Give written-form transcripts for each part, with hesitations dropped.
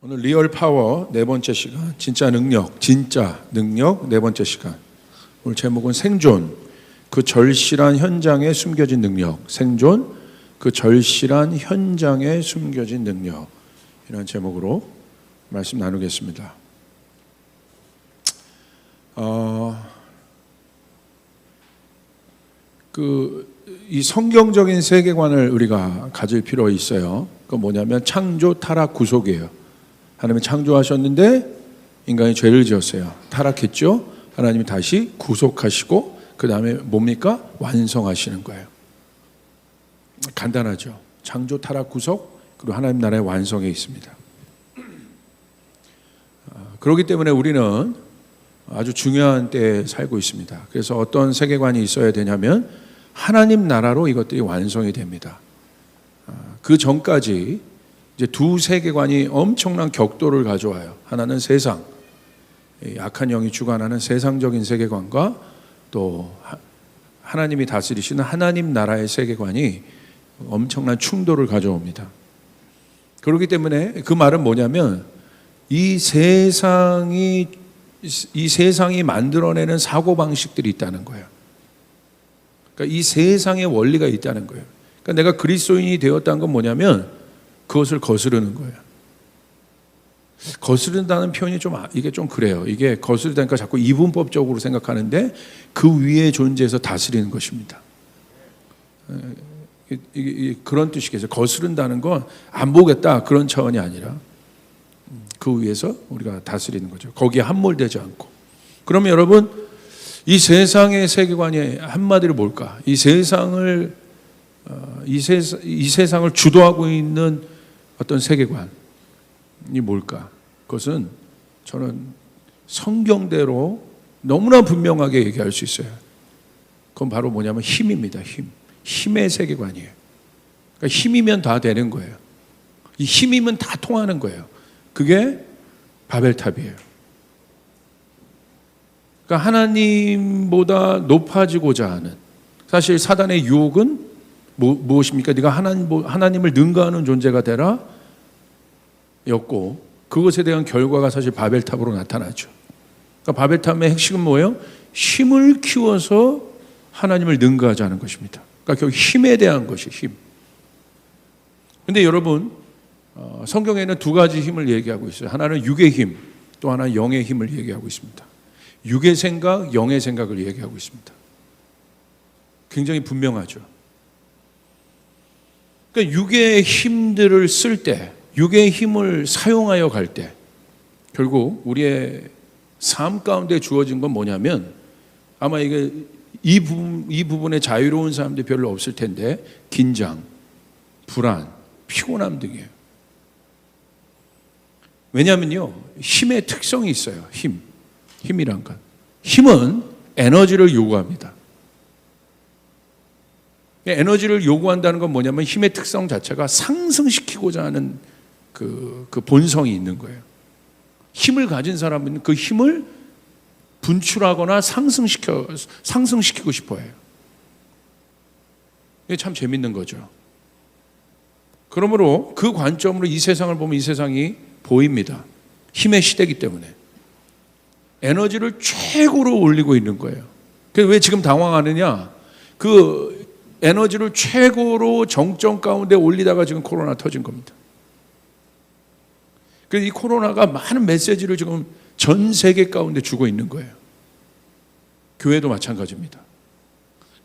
오늘 리얼 파워 네 번째 시간, 진짜 능력 네 번째 시간. 오늘 제목은 생존, 그 절실한 현장에 숨겨진 능력. 생존, 그 절실한 현장에 숨겨진 능력. 이런 제목으로 말씀 나누겠습니다. 이 성경적인 세계관을 우리가 가질 필요가 있어요. 그건 뭐냐면 창조, 타락, 구속이에요. 하나님이 창조하셨는데 인간이 죄를 지었어요. 타락했죠. 하나님이 다시 구속하시고 그 다음에 뭡니까? 완성하시는 거예요. 간단하죠. 창조, 타락, 구속, 그리고 하나님 나라의 완성에 있습니다. 그렇기 때문에 우리는 아주 중요한 때에 살고 있습니다. 그래서 어떤 세계관이 있어야 되냐면 하나님 나라로 이것들이 완성이 됩니다. 그 전까지 이제 두 세계관이 엄청난 격도를 가져와요. 하나는 세상, 악한 영이 주관하는 세상적인 세계관과 또 하나님이 다스리시는 하나님 나라의 세계관이 엄청난 충돌을 가져옵니다. 그렇기 때문에 그 말은 뭐냐면 이 세상이 만들어내는 사고방식들이 있다는 거예요. 그러니까 이 세상의 원리가 있다는 거예요. 그러니까 내가 그리스도인이 되었다는 건 뭐냐면 그것을 거스르는 거예요. 거스른다는 표현이 이게 좀 그래요. 이게 거스르다니까 자꾸 이분법적으로 생각하는데 그 위에 존재해서 다스리는 것입니다. 그런 뜻이겠어요. 거스른다는 건 안 보겠다 그런 차원이 아니라 그 위에서 우리가 다스리는 거죠. 거기에 함몰되지 않고. 그러면 여러분, 이 세상의 세계관이 한마디로 뭘까? 이 세상을 주도하고 있는 어떤 세계관이 뭘까? 그것은 저는 성경대로 너무나 분명하게 얘기할 수 있어요. 그건 바로 뭐냐면 힘입니다. 힘의 세계관이에요. 그러니까 힘이면 다 되는 거예요. 이 힘이면 다 통하는 거예요. 그게 바벨탑이에요. 그러니까 하나님보다 높아지고자 하는, 사실 사단의 유혹은 무엇입니까? 네가 하나님을 능가하는 존재가 되라 였고, 그것에 대한 결과가 사실 바벨탑으로 나타나죠. 그러니까 바벨탑의 핵심은 뭐예요? 힘을 키워서 하나님을 능가하자는 것입니다. 그러니까 결국 힘에 대한 것이 힘. 근데 여러분, 성경에는 두 가지 힘을 얘기하고 있어요. 하나는 육의 힘, 또 하나는 영의 힘을 얘기하고 있습니다. 육의 생각, 영의 생각을 얘기하고 있습니다. 굉장히 분명하죠. 그러니까 육의 힘들을 쓸 때, 육의 힘을 사용하여 갈 때, 결국 우리의 삶 가운데 주어진 건 뭐냐면, 아마 이 부분에 자유로운 사람들이 별로 없을 텐데, 긴장, 불안, 피곤함 등이에요. 왜냐하면요, 힘의 특성이 있어요. 힘이란 건. 힘은 에너지를 요구합니다. 에너지를 요구한다는 건 뭐냐면 힘의 특성 자체가 상승시키고자 하는 그 본성이 있는 거예요. 힘을 가진 사람은 그 힘을 분출하거나 상승시키고 싶어 해요. 이게 참 재밌는 거죠. 그러므로 그 관점으로 이 세상을 보면 이 세상이 보입니다. 힘의 시대이기 때문에. 에너지를 최고로 올리고 있는 거예요. 그래서 왜 지금 당황하느냐? 그 에너지를 최고로 정점 가운데 올리다가 지금 코로나 터진 겁니다. 그래서 이 코로나가 많은 메시지를 지금 전 세계 가운데 주고 있는 거예요. 교회도 마찬가지입니다.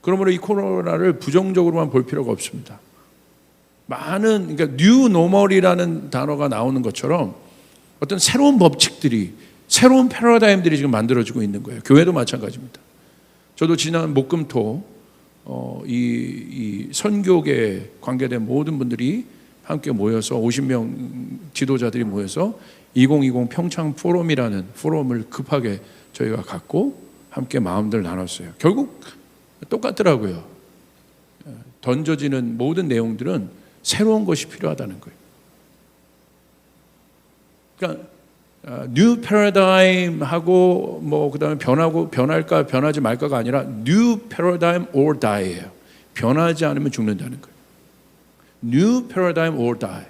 그러므로 이 코로나를 부정적으로만 볼 필요가 없습니다. 그러니까 뉴 노멀이라는 단어가 나오는 것처럼 어떤 새로운 법칙들이, 새로운 패러다임들이 지금 만들어지고 있는 거예요. 교회도 마찬가지입니다. 저도 지난 목금토 이 선교계에 관계된 모든 분들이 함께 모여서 50명 지도자들이 모여서 2020 평창 포럼이라는 포럼을 급하게 저희가 갖고 함께 마음들 나눴어요. 결국 똑같더라고요. 던져지는 모든 내용들은 새로운 것이 필요하다는 거예요. 그러니까 뉴 패러다임하고 그다음에 변할까 변하지 말까가 아니라 뉴 패러다임 or die예요. 변하지 않으면 죽는다는 거예요. New paradigm or die.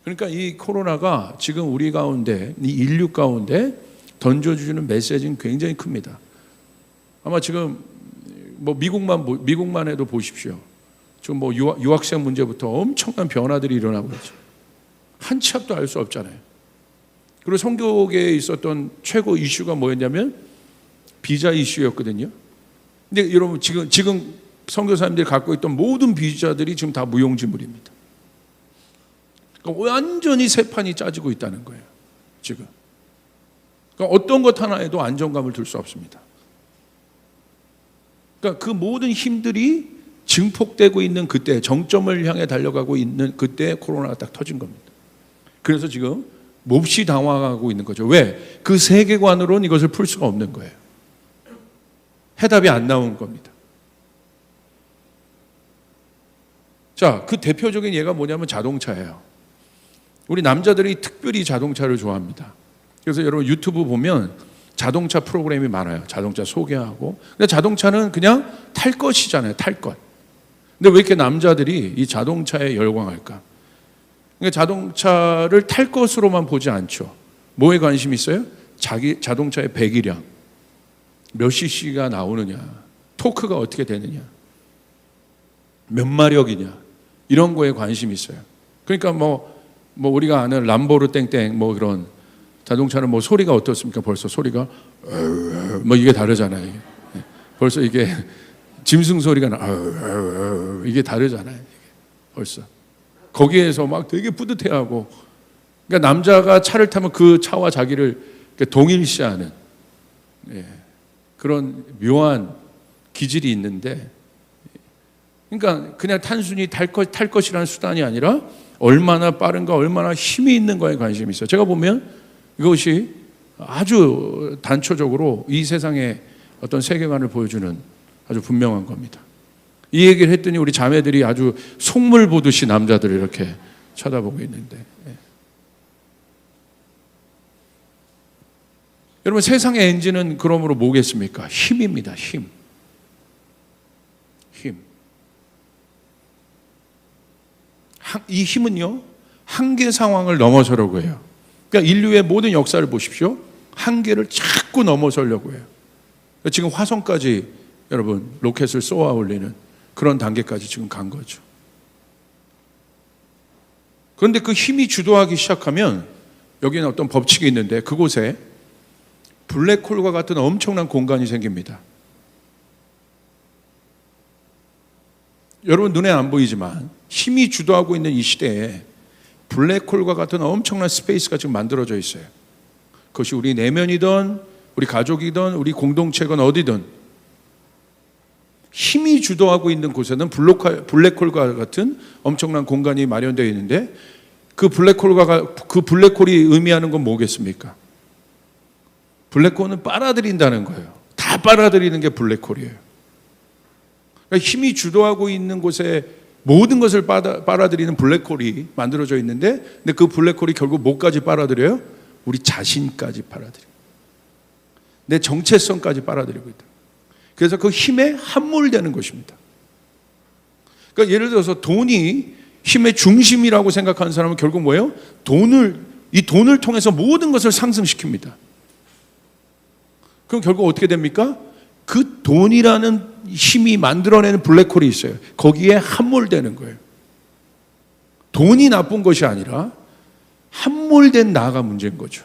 그러니까 이 코로나가 지금 우리 가운데, 이 인류 가운데 던져주는 메시지는 굉장히 큽니다. 아마 지금 뭐 미국만 해도 보십시오. 지금 뭐 유학생 문제부터 엄청난 변화들이 일어나고 있죠. 한 치 앞도 알 수 없잖아요. 그리고 선교계에 있었던 최고 이슈가 뭐였냐면 비자 이슈였거든요. 근데 여러분 지금 선교사님들이 갖고 있던 모든 비자들이 지금 다 무용지물입니다. 그러니까 완전히 새 판이 짜지고 있다는 거예요. 지금. 그러니까 어떤 것 하나에도 안정감을 둘 수 없습니다. 그러니까 그 모든 힘들이 증폭되고 있는 그때, 정점을 향해 달려가고 있는 그때 코로나가 딱 터진 겁니다. 그래서 지금 몹시 당황하고 있는 거죠. 왜? 그 세계관으로는 이것을 풀 수가 없는 거예요. 해답이 안 나온 겁니다. 자, 그 대표적인 예가 뭐냐면 자동차예요. 우리 남자들이 특별히 자동차를 좋아합니다. 그래서 여러분 유튜브 보면 자동차 프로그램이 많아요. 자동차 소개하고. 근데 자동차는 그냥 탈 것이잖아요. 탈 것. 근데 왜 이렇게 남자들이 이 자동차에 열광할까? 그러니까 자동차를 탈 것으로만 보지 않죠. 뭐에 관심이 있어요? 자기 자동차의 배기량, 몇 cc가 나오느냐, 토크가 어떻게 되느냐, 몇 마력이냐, 이런 거에 관심이 있어요. 그러니까 뭐 우리가 아는 람보르 땡땡 뭐 그런 자동차는 뭐 소리가 어떻습니까? 벌써 소리가 뭐 이게 다르잖아요. 벌써 이게 짐승 소리가 이게 다르잖아요. 벌써 거기에서 막 되게 뿌듯해하고, 그러니까 남자가 차를 타면 그 차와 자기를 동일시하는 그런 묘한 기질이 있는데, 그러니까 그냥 단순히 탈 것이라는 수단이 아니라 얼마나 빠른가, 얼마나 힘이 있는가에 관심이 있어요. 제가 보면 이것이 아주 단초적으로 이 세상의 어떤 세계관을 보여주는 아주 분명한 겁니다. 이 얘기를 했더니 우리 자매들이 아주 속물 보듯이 남자들을 이렇게 쳐다보고 있는데, 여러분 세상의 엔진은 그러므로 뭐겠습니까? 힘입니다. 힘. 이 힘은요, 한계 상황을 넘어서려고 해요. 그러니까 인류의 모든 역사를 보십시오. 한계를 자꾸 넘어서려고 해요. 지금 화성까지 여러분 로켓을 쏘아 올리는 그런 단계까지 지금 간 거죠. 그런데 그 힘이 주도하기 시작하면 여기는 어떤 법칙이 있는데, 그곳에 블랙홀과 같은 엄청난 공간이 생깁니다. 여러분 눈에 안 보이지만 힘이 주도하고 있는 이 시대에 블랙홀과 같은 엄청난 스페이스가 지금 만들어져 있어요. 그것이 우리 내면이든 우리 가족이든 우리 공동체건 어디든 힘이 주도하고 있는 곳에는 블랙홀과 같은 엄청난 공간이 마련되어 있는데, 그 블랙홀이 의미하는 건 뭐겠습니까? 블랙홀은 빨아들인다는 거예요. 다 빨아들이는 게 블랙홀이에요. 그러니까 힘이 주도하고 있는 곳에 모든 것을 빨아들이는 블랙홀이 만들어져 있는데, 근데 그 블랙홀이 결국 뭐까지 빨아들여요? 우리 자신까지 빨아들여요. 내 정체성까지 빨아들이고 있다. 그래서 그 힘에 함몰되는 것입니다. 그러니까 예를 들어서 돈이 힘의 중심이라고 생각하는 사람은 결국 뭐예요? 이 돈을 통해서 모든 것을 상승시킵니다. 그럼 결국 어떻게 됩니까? 그 돈이라는 힘이 만들어내는 블랙홀이 있어요. 거기에 함몰되는 거예요. 돈이 나쁜 것이 아니라 함몰된 나가 문제인 거죠.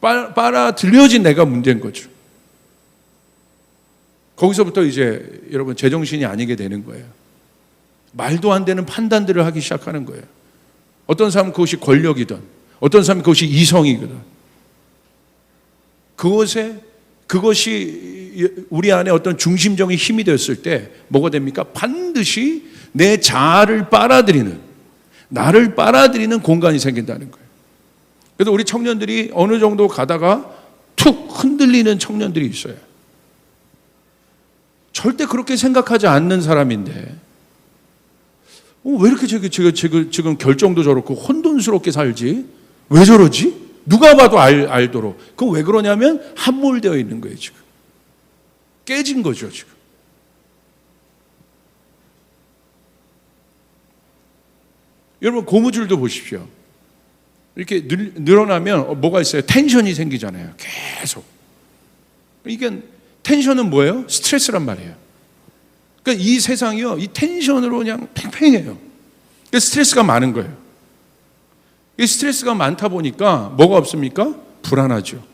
빨아들여진 내가 문제인 거죠. 거기서부터 이제 여러분 제정신이 아니게 되는 거예요. 말도 안 되는 판단들을 하기 시작하는 거예요. 어떤 사람은 그것이 권력이든, 어떤 사람은 그것이 이성이거든. 그것이 우리 안에 어떤 중심적인 힘이 되었을 때 뭐가 됩니까? 반드시 내 자아를 빨아들이는, 나를 빨아들이는 공간이 생긴다는 거예요. 그래서 우리 청년들이 어느 정도 가다가 툭 흔들리는 청년들이 있어요. 절대 그렇게 생각하지 않는 사람인데 왜 이렇게 지금 결정도 저렇고 혼돈스럽게 살지? 왜 저러지? 누가 봐도 알도록. 그건 왜 그러냐면 함몰되어 있는 거예요. 지금 깨진 거죠. 지금 여러분 고무줄도 보십시오. 이렇게 늘어나면 뭐가 있어요? 텐션이 생기잖아요. 계속. 이게 텐션은 뭐예요? 스트레스란 말이에요. 그러니까 이 세상이요, 이 텐션으로 그냥 팽팽해요. 스트레스가 많은 거예요. 이 스트레스가 많다 보니까 뭐가 없습니까? 불안하죠.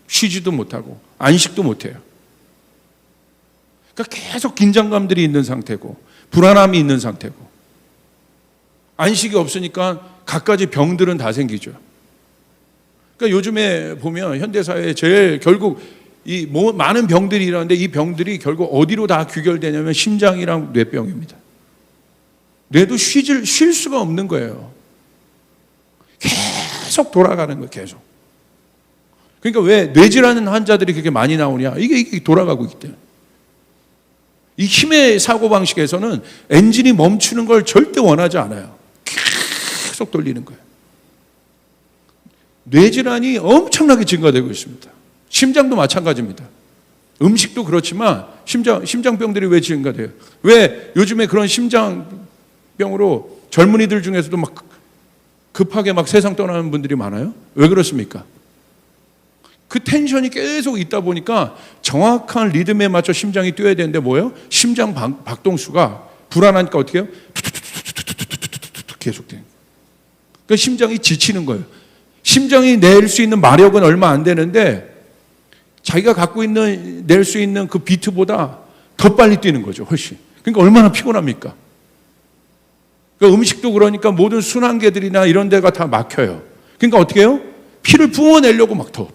쉬지도 못하고 안식도 못해요. 그러니까 계속 긴장감들이 있는 상태고 불안함이 있는 상태고 안식이 없으니까 갖가지 병들은 다 생기죠. 그러니까 요즘에 보면 현대사회에 제일 결국 이 많은 병들이 일어나는데 이 병들이 결국 어디로 다 귀결되냐면 심장이랑 뇌병입니다. 뇌도 쉴 수가 없는 거예요. 계속 돌아가는 거예요. 계속. 그러니까 왜 뇌질하는 환자들이 그렇게 많이 나오냐? 이게 돌아가고 있기 때문에. 이 힘의 사고방식에서는 엔진이 멈추는 걸 절대 원하지 않아요. 계속 돌리는 거예요. 뇌질환이 엄청나게 증가되고 있습니다. 심장도 마찬가지입니다. 음식도 그렇지만 심장병들이 왜 증가돼요? 왜 요즘에 그런 심장병으로 젊은이들 중에서도 막 급하게 막 세상 떠나는 분들이 많아요? 왜 그렇습니까? 그 텐션이 계속 있다 보니까 정확한 리듬에 맞춰 심장이 뛰어야 되는데 뭐예요? 심장 박동수가 불안하니까 어떻게 해요? 계속 돼요. 그러니까 심장이 지치는 거예요. 심장이 낼 수 있는 마력은 얼마 안 되는데 자기가 갖고 있는 낼 수 있는 그 비트보다 더 빨리 뛰는 거죠. 훨씬. 그러니까 얼마나 피곤합니까? 그러니까 음식도 그러니까 모든 순환계들이나 이런 데가 다 막혀요. 그러니까 어떻게 해요? 피를 뿜어내려고 막 더.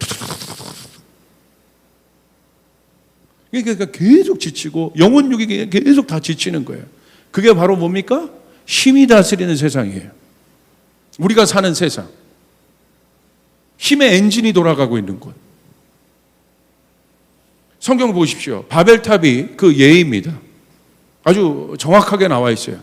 그러니까 계속 지치고 영혼육이 계속 다 지치는 거예요. 그게 바로 뭡니까? 힘이 다스리는 세상이에요. 우리가 사는 세상. 힘의 엔진이 돌아가고 있는 곳. 성경 보십시오. 바벨탑이 그 예입니다. 아주 정확하게 나와 있어요.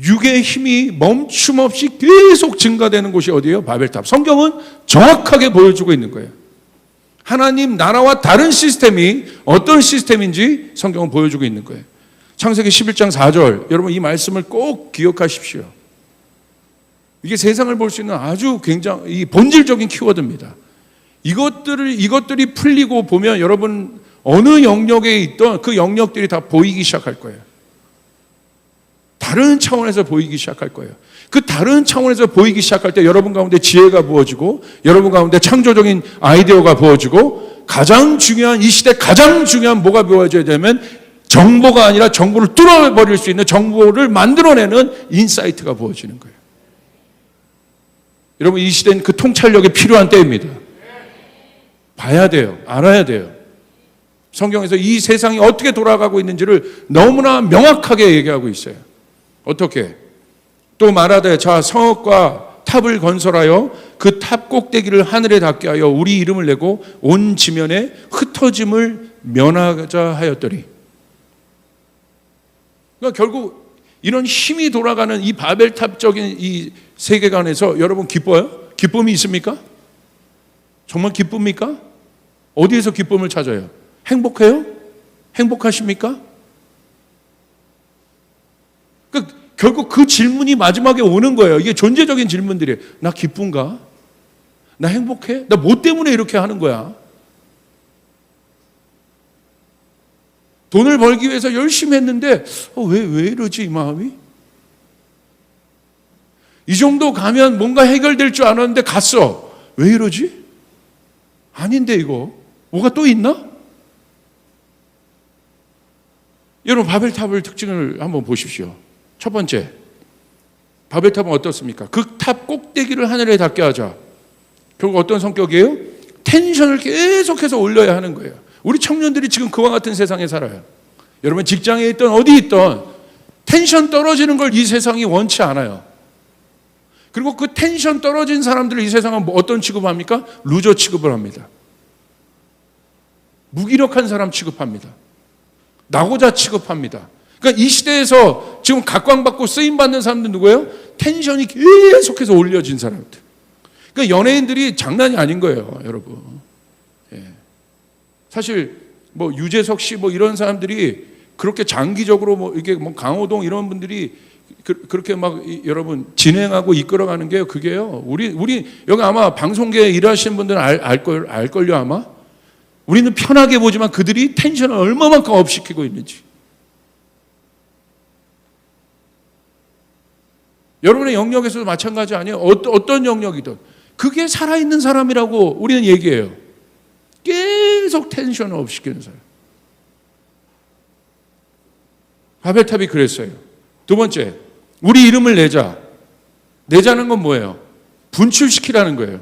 육의 힘이 멈춤없이 계속 증가되는 곳이 어디예요? 바벨탑. 성경은 정확하게 보여주고 있는 거예요. 하나님 나라와 다른 시스템이 어떤 시스템인지 성경은 보여주고 있는 거예요. 창세기 11장 4절, 여러분 이 말씀을 꼭 기억하십시오. 이게 세상을 볼 수 있는 아주 굉장히 본질적인 키워드입니다. 이것들이 풀리고 보면 여러분 어느 영역에 있던 그 영역들이 다 보이기 시작할 거예요. 다른 차원에서 보이기 시작할 거예요. 그 다른 차원에서 보이기 시작할 때 여러분 가운데 지혜가 부어지고 여러분 가운데 창조적인 아이디어가 부어지고 가장 중요한 이 시대 가장 중요한 뭐가 부어져야 되면 정보가 아니라 정보를 뚫어버릴 수 있는 정보를 만들어내는 인사이트가 부어지는 거예요. 여러분 이 시대는 그 통찰력이 필요한 때입니다. 봐야 돼요. 알아야 돼요. 성경에서 이 세상이 어떻게 돌아가고 있는지를 너무나 명확하게 얘기하고 있어요. 어떻게? 또 말하되 자 성읍과 탑을 건설하여 그 탑 꼭대기를 하늘에 닿게 하여 우리 이름을 내고 온 지면에 흩어짐을 면하자 하였더니. 그러니까 결국 이런 힘이 돌아가는 이 바벨탑적인 이 세계관에서 여러분 기뻐요? 기쁨이 있습니까? 정말 기쁩니까? 어디에서 기쁨을 찾아요? 행복해요? 행복하십니까? 결국 그 질문이 마지막에 오는 거예요. 이게 존재적인 질문들이에요. 나 기쁜가? 나 행복해? 나 뭐 때문에 이렇게 하는 거야? 돈을 벌기 위해서 열심히 했는데 왜 이러지 이 마음이? 이 정도 가면 뭔가 해결될 줄 알았는데 갔어. 왜 이러지? 아닌데 이거 뭐가 또 있나? 여러분 바벨탑의 특징을 한번 보십시오. 첫 번째, 바벨탑은 어떻습니까? 그 탑 꼭대기를 하늘에 닿게 하자. 결국 어떤 성격이에요? 텐션을 계속해서 올려야 하는 거예요. 우리 청년들이 지금 그와 같은 세상에 살아요. 여러분 직장에 있든 어디 있든 텐션 떨어지는 걸 이 세상이 원치 않아요. 그리고 그 텐션 떨어진 사람들을 이 세상은 어떤 취급합니까? 루저 취급을 합니다. 무기력한 사람 취급합니다. 낙오자 취급합니다. 그러니까 이 시대에서 지금 각광받고 쓰임받는 사람들 누구예요? 텐션이 계속해서 올려진 사람들. 그러니까 연예인들이 장난이 아닌 거예요, 여러분. 예. 사실 뭐 유재석 씨 뭐 이런 사람들이 그렇게 장기적으로 뭐 이게 뭐 강호동 이런 분들이 그렇게 막 여러분 진행하고 이끌어가는 게요. 그게요. 우리 여기 아마 방송계에 일하시는 분들은 알걸요 아마. 우리는 편하게 보지만 그들이 텐션을 얼마만큼 업시키고 있는지. 여러분의 영역에서도 마찬가지 아니에요? 어떤 영역이든. 그게 살아있는 사람이라고 우리는 얘기해요. 계속 텐션을 업시키는 사람. 바벨탑이 그랬어요. 두 번째, 우리 이름을 내자는 건 뭐예요? 분출시키라는 거예요.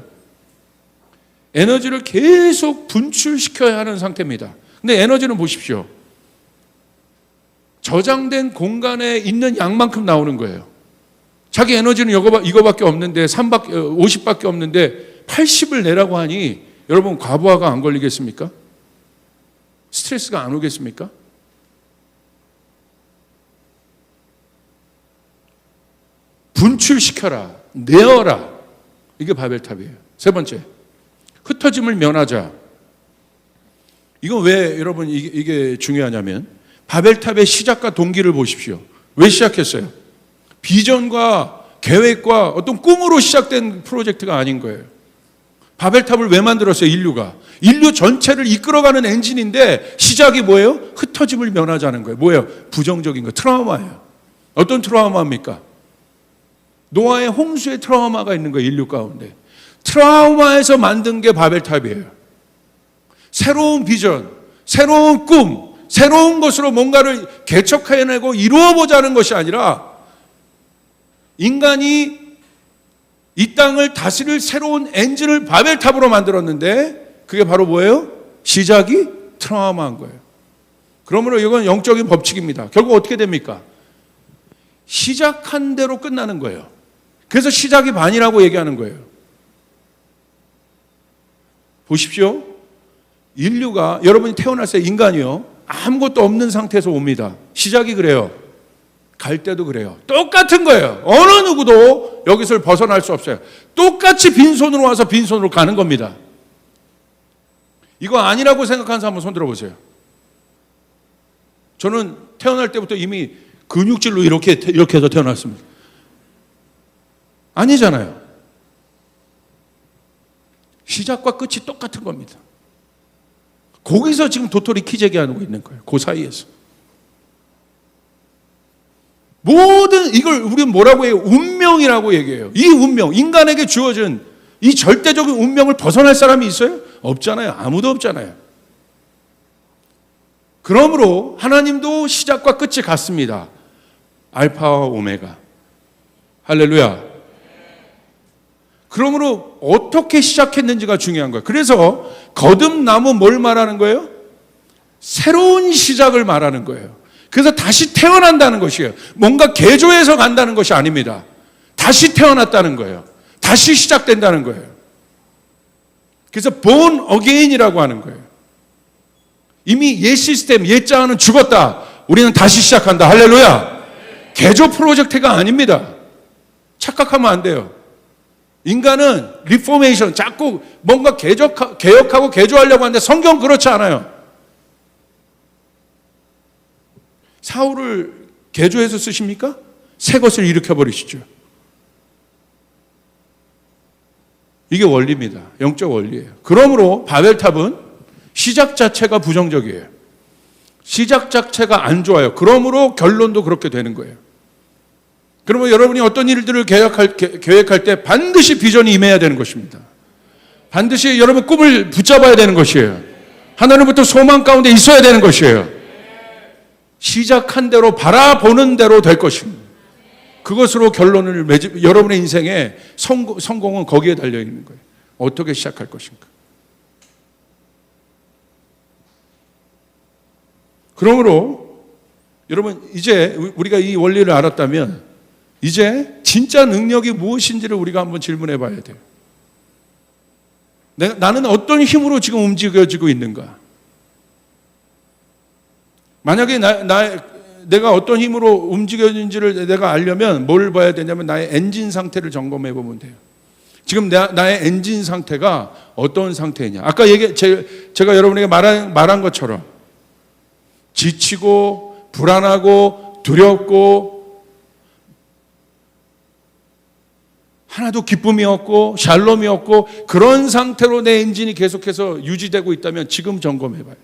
에너지를 계속 분출시켜야 하는 상태입니다. 근데 에너지는 보십시오. 저장된 공간에 있는 양만큼 나오는 거예요. 자기 에너지는 이거밖에 없는데 50밖에 없는데 80을 내라고 하니 여러분 과부하가 안 걸리겠습니까? 스트레스가 안 오겠습니까? 분출시켜라, 내어라. 이게 바벨탑이에요. 세 번째, 흩어짐을 면하자. 이건 왜 여러분 이게 중요하냐면 바벨탑의 시작과 동기를 보십시오. 왜 시작했어요? 비전과 계획과 어떤 꿈으로 시작된 프로젝트가 아닌 거예요. 바벨탑을 왜 만들었어요? 인류 전체를 이끌어가는 엔진인데 시작이 뭐예요? 흩어짐을 면하자는 거예요. 뭐예요? 부정적인 거, 트라우마예요. 어떤 트라우마입니까? 노아의 홍수의 트라우마가 있는 거예요. 인류 가운데. 트라우마에서 만든 게 바벨탑이에요. 새로운 비전, 새로운 꿈, 새로운 것으로 뭔가를 개척해내고 이루어보자는 것이 아니라 인간이 이 땅을 다스릴 새로운 엔진을 바벨탑으로 만들었는데 그게 바로 뭐예요? 시작이 트라우마한 거예요. 그러므로 이건 영적인 법칙입니다. 결국 어떻게 됩니까? 시작한 대로 끝나는 거예요. 그래서 시작이 반이라고 얘기하는 거예요. 보십시오. 인류가, 여러분이 태어났을 때 인간이요, 아무것도 없는 상태에서 옵니다. 시작이 그래요. 갈 때도 그래요. 똑같은 거예요. 어느 누구도 여기서 벗어날 수 없어요. 똑같이 빈손으로 와서 빈손으로 가는 겁니다. 이거 아니라고 생각하는 사람 한번 손 들어보세요. 저는 태어날 때부터 이미 근육질로 이렇게 해서 태어났습니다. 아니잖아요. 시작과 끝이 똑같은 겁니다. 거기서 지금 도토리 키재기하고 있는 거예요. 그 사이에서. 모든 이걸 우리는 뭐라고 해요? 운명이라고 얘기해요. 이 운명, 인간에게 주어진 이 절대적인 운명을 벗어날 사람이 있어요? 없잖아요. 아무도 없잖아요. 그러므로 하나님도 시작과 끝이 같습니다. 알파와 오메가. 할렐루야. 그러므로 어떻게 시작했는지가 중요한 거예요. 그래서 거듭남은 뭘 말하는 거예요? 새로운 시작을 말하는 거예요. 그래서 다시 태어난다는 것이에요. 뭔가 개조해서 간다는 것이 아닙니다. 다시 태어났다는 거예요. 다시 시작된다는 거예요. 그래서 born again이라고 하는 거예요. 이미 옛 시스템, 옛 자아는 죽었다. 우리는 다시 시작한다. 할렐루야. 개조 프로젝트가 아닙니다. 착각하면 안 돼요. 인간은 리포메이션, 자꾸 뭔가 개혁하고 개조하려고 하는데 성경 그렇지 않아요. 사울을 개조해서 쓰십니까? 새 것을 일으켜버리시죠. 이게 원리입니다. 영적 원리예요. 그러므로 바벨탑은 시작 자체가 부정적이에요. 시작 자체가 안 좋아요. 그러므로 결론도 그렇게 되는 거예요. 그러면 여러분이 어떤 일들을 계획할 때 반드시 비전이 임해야 되는 것입니다. 반드시 여러분 꿈을 붙잡아야 되는 것이에요. 하나님부터 소망 가운데 있어야 되는 것이에요. 시작한 대로 바라보는 대로 될 것입니다. 그것으로 결론을 여러분의 인생의 성공은 거기에 달려 있는 거예요. 어떻게 시작할 것인가. 그러므로 여러분 이제 우리가 이 원리를 알았다면 이제 진짜 능력이 무엇인지를 우리가 한번 질문해 봐야 돼요. 나는 어떤 힘으로 지금 움직여지고 있는가? 만약에 내가 어떤 힘으로 움직여지는지를 내가 알려면 뭘 봐야 되냐면 나의 엔진 상태를 점검해 보면 돼요. 지금 나의 엔진 상태가 어떤 상태냐. 아까 제가 여러분에게 말한 것처럼 지치고 불안하고 두렵고 하나도 기쁨이 없고 샬롬이 없고 그런 상태로 내 엔진이 계속해서 유지되고 있다면 지금 점검해 봐야 돼.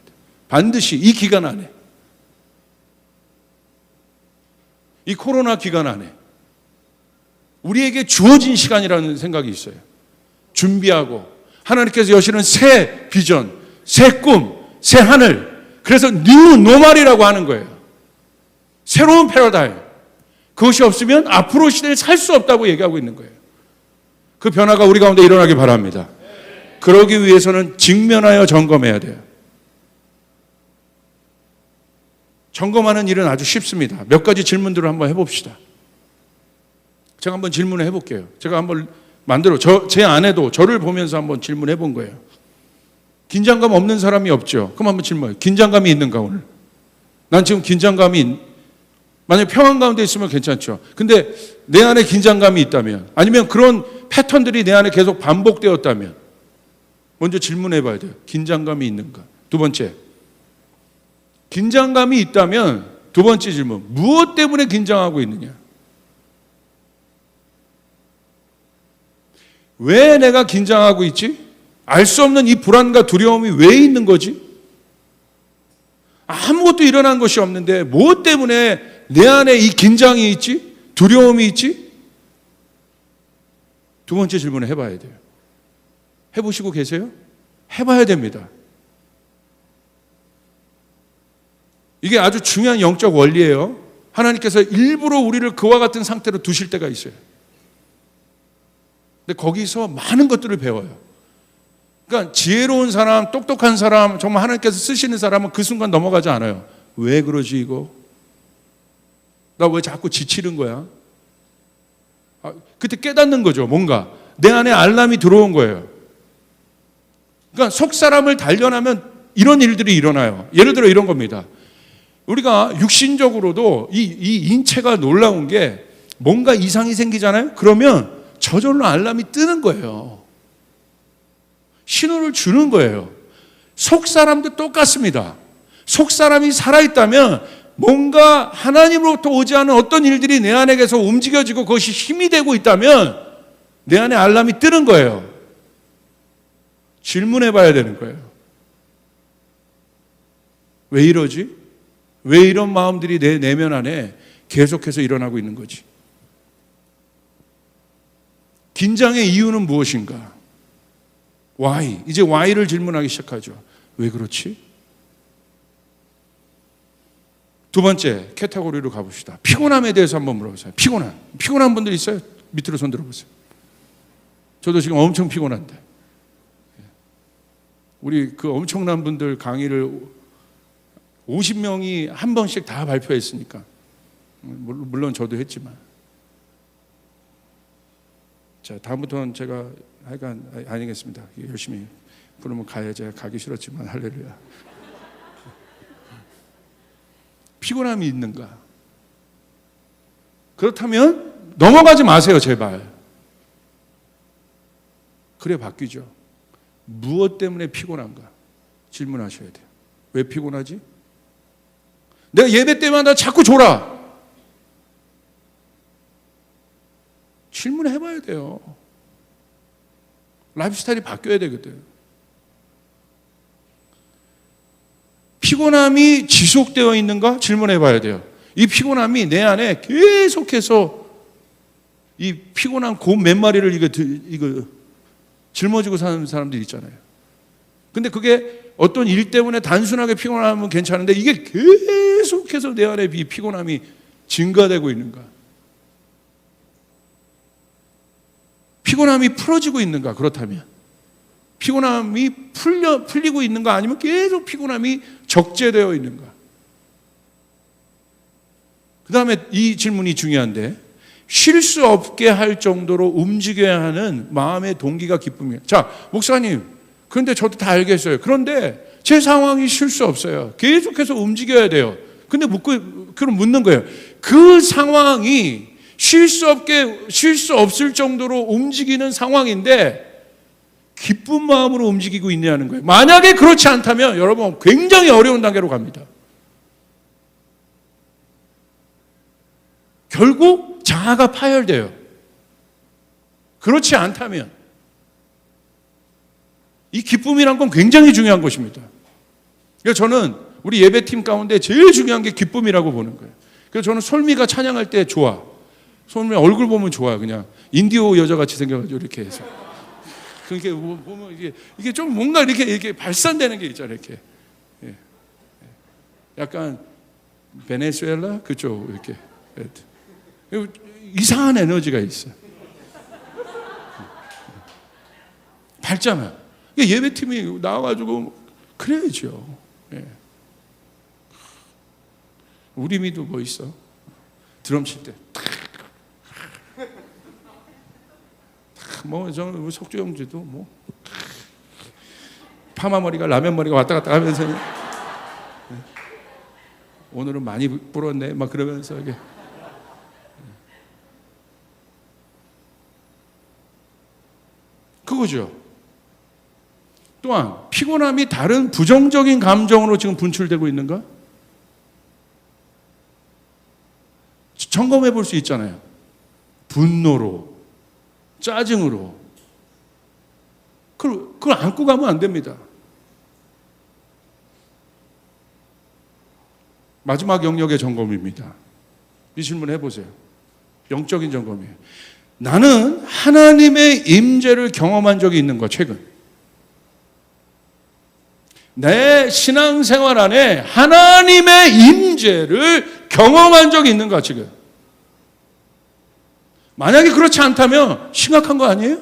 반드시 이 기간 안에, 이 코로나 기간 안에 우리에게 주어진 시간이라는 생각이 있어요. 준비하고 하나님께서 여시는 새 비전, 새 꿈, 새 하늘, 그래서 뉴 노멀이라고 하는 거예요. 새로운 패러다임. 그것이 없으면 앞으로 시대에 살 수 없다고 얘기하고 있는 거예요. 그 변화가 우리 가운데 일어나기 바랍니다. 그러기 위해서는 직면하여 점검해야 돼요. 점검하는 일은 아주 쉽습니다. 몇 가지 질문들을 한번 해봅시다. 제가 한번 질문을 해볼게요. 제가 한번 제 아내도 저를 보면서 한번 질문해 본 거예요. 긴장감 없는 사람이 없죠. 그럼 한번 질문해요. 긴장감이 있는가 오늘? 난 지금 긴장감이, 만약에 평안 가운데 있으면 괜찮죠. 근데 내 안에 긴장감이 있다면, 아니면 그런 패턴들이 내 안에 계속 반복되었다면 먼저 질문해 봐야 돼요. 긴장감이 있는가? 두 번째, 긴장감이 있다면 두 번째 질문, 무엇 때문에 긴장하고 있느냐? 왜 내가 긴장하고 있지? 알 수 없는 이 불안과 두려움이 왜 있는 거지? 아무것도 일어난 것이 없는데 무엇 때문에 내 안에 이 긴장이 있지? 두려움이 있지? 두 번째 질문을 해봐야 돼요. 해보시고 계세요? 해봐야 됩니다. 이게 아주 중요한 영적 원리예요. 하나님께서 일부러 우리를 그와 같은 상태로 두실 때가 있어요. 근데 거기서 많은 것들을 배워요. 그러니까 지혜로운 사람, 똑똑한 사람, 정말 하나님께서 쓰시는 사람은 그 순간 넘어가지 않아요. 왜 그러지 이거? 나 왜 자꾸 지치는 거야? 그때 깨닫는 거죠. 뭔가 내 안에 알람이 들어온 거예요. 그러니까 속 사람을 단련하면 이런 일들이 일어나요. 예를 들어 이런 겁니다. 우리가 육신적으로도 이 인체가 놀라운 게 뭔가 이상이 생기잖아요. 그러면 저절로 알람이 뜨는 거예요. 신호를 주는 거예요. 속 사람도 똑같습니다. 속 사람이 살아있다면 뭔가 하나님으로부터 오지 않은 어떤 일들이 내 안에 계속 움직여지고 그것이 힘이 되고 있다면 내 안에 알람이 뜨는 거예요. 질문해 봐야 되는 거예요. 왜 이러지? 왜 이런 마음들이 내 내면 안에 계속해서 일어나고 있는 거지? 긴장의 이유는 무엇인가? Why? 이제 Why를 질문하기 시작하죠. 왜 그렇지? 두 번째 카테고리로 가봅시다. 피곤함에 대해서 한번 물어보세요. 피곤한 분들 있어요? 밑으로 손 들어보세요. 저도 지금 엄청 피곤한데. 우리 그 엄청난 분들 강의를 50명이 한 번씩 다 발표했으니까. 물론 저도 했지만. 자, 다음부터는 제가 하여간 아니겠습니다. 열심히 부르면 가야지. 가기 싫었지만 할렐루야. 피곤함이 있는가? 그렇다면 넘어가지 마세요, 제발. 그래 바뀌죠. 무엇 때문에 피곤한가? 질문하셔야 돼요. 왜 피곤하지? 내가 예배 때마다 자꾸 졸아. 질문해 봐야 돼요. 라이프 스타일이 바뀌어야 되거든. 피곤함이 지속되어 있는가? 질문해 봐야 돼요. 이 피곤함이 내 안에 계속해서 이 피곤한 곰 몇 마리를 이거 짊어지고 사는 사람들이 있잖아요. 근데 그게 어떤 일 때문에 단순하게 피곤하면 괜찮은데 이게 계속해서 내 안에 이 피곤함이 증가되고 있는가? 피곤함이 풀어지고 있는가? 그렇다면 피곤함이 풀리고 있는가? 아니면 계속 피곤함이 적재되어 있는가? 그 다음에 이 질문이 중요한데, 쉴 수 없게 할 정도로 움직여야 하는 마음의 동기가 기쁨이에요. 자, 목사님, 그런데 저도 다 알겠어요. 그런데 제 상황이 쉴 수 없어요. 계속해서 움직여야 돼요. 근데 그럼 묻는 거예요. 그 상황이 쉴 수 없을 정도로 움직이는 상황인데 기쁜 마음으로 움직이고 있냐는 거예요. 만약에 그렇지 않다면 여러분 굉장히 어려운 단계로 갑니다. 결국 자아가 파열돼요. 그렇지 않다면 이 기쁨이란 건 굉장히 중요한 것입니다. 그래서 저는 우리 예배팀 가운데 제일 중요한 게 기쁨이라고 보는 거예요. 그래서 저는 솔미가 찬양할 때 좋아. 솔미 얼굴 보면 좋아. 그냥 인디오 여자같이 생겨가지고 이렇게 해서. 그렇게 보면 이게 좀 뭔가 이렇게 발산되는 게 있잖아요. 이렇게. 약간 베네수엘라 그쪽 이렇게 이상한 에너지가 있어. 밝잖아. 예배팀이 나와가지고 그래야죠. 우리 미도 뭐 있어? 드럼 칠 때. 뭐 저는 석주 형제도 뭐 파마 머리가 라면 머리가 왔다 갔다 하면서 오늘은 많이 불었네 막 그러면서 이게 그거죠. 또한 피곤함이 다른 부정적인 감정으로 지금 분출되고 있는가? 점검해 볼 수 있잖아요. 분노로, 짜증으로. 그걸 안고 가면 안 됩니다. 마지막 영역의 점검입니다. 이 질문 해보세요. 영적인 점검이에요. 나는 하나님의 임재를 경험한 적이 있는가, 최근? 내 신앙생활 안에 하나님의 임재를 경험한 적이 있는가, 지금? 만약에 그렇지 않다면 심각한 거 아니에요?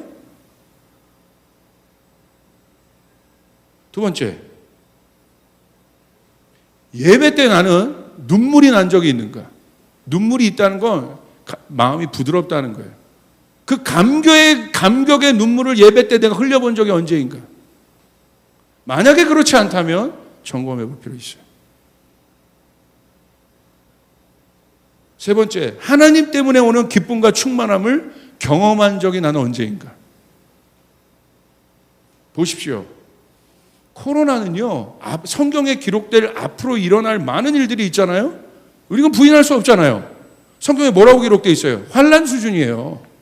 두 번째, 예배 때 나는 눈물이 난 적이 있는가? 눈물이 있다는 건 마음이 부드럽다는 거예요. 그 감격의 눈물을 예배 때 내가 흘려본 적이 언제인가? 만약에 그렇지 않다면 점검해 볼 필요 있어요. 세 번째, 하나님 때문에 오는 기쁨과 충만함을 경험한 적이 나는 언제인가? 보십시오. 코로나는요, 성경에 기록될 앞으로 일어날 많은 일들이 있잖아요. 우리가 부인할 수 없잖아요. 성경에 뭐라고 기록되어 있어요? 환난 수준이에요.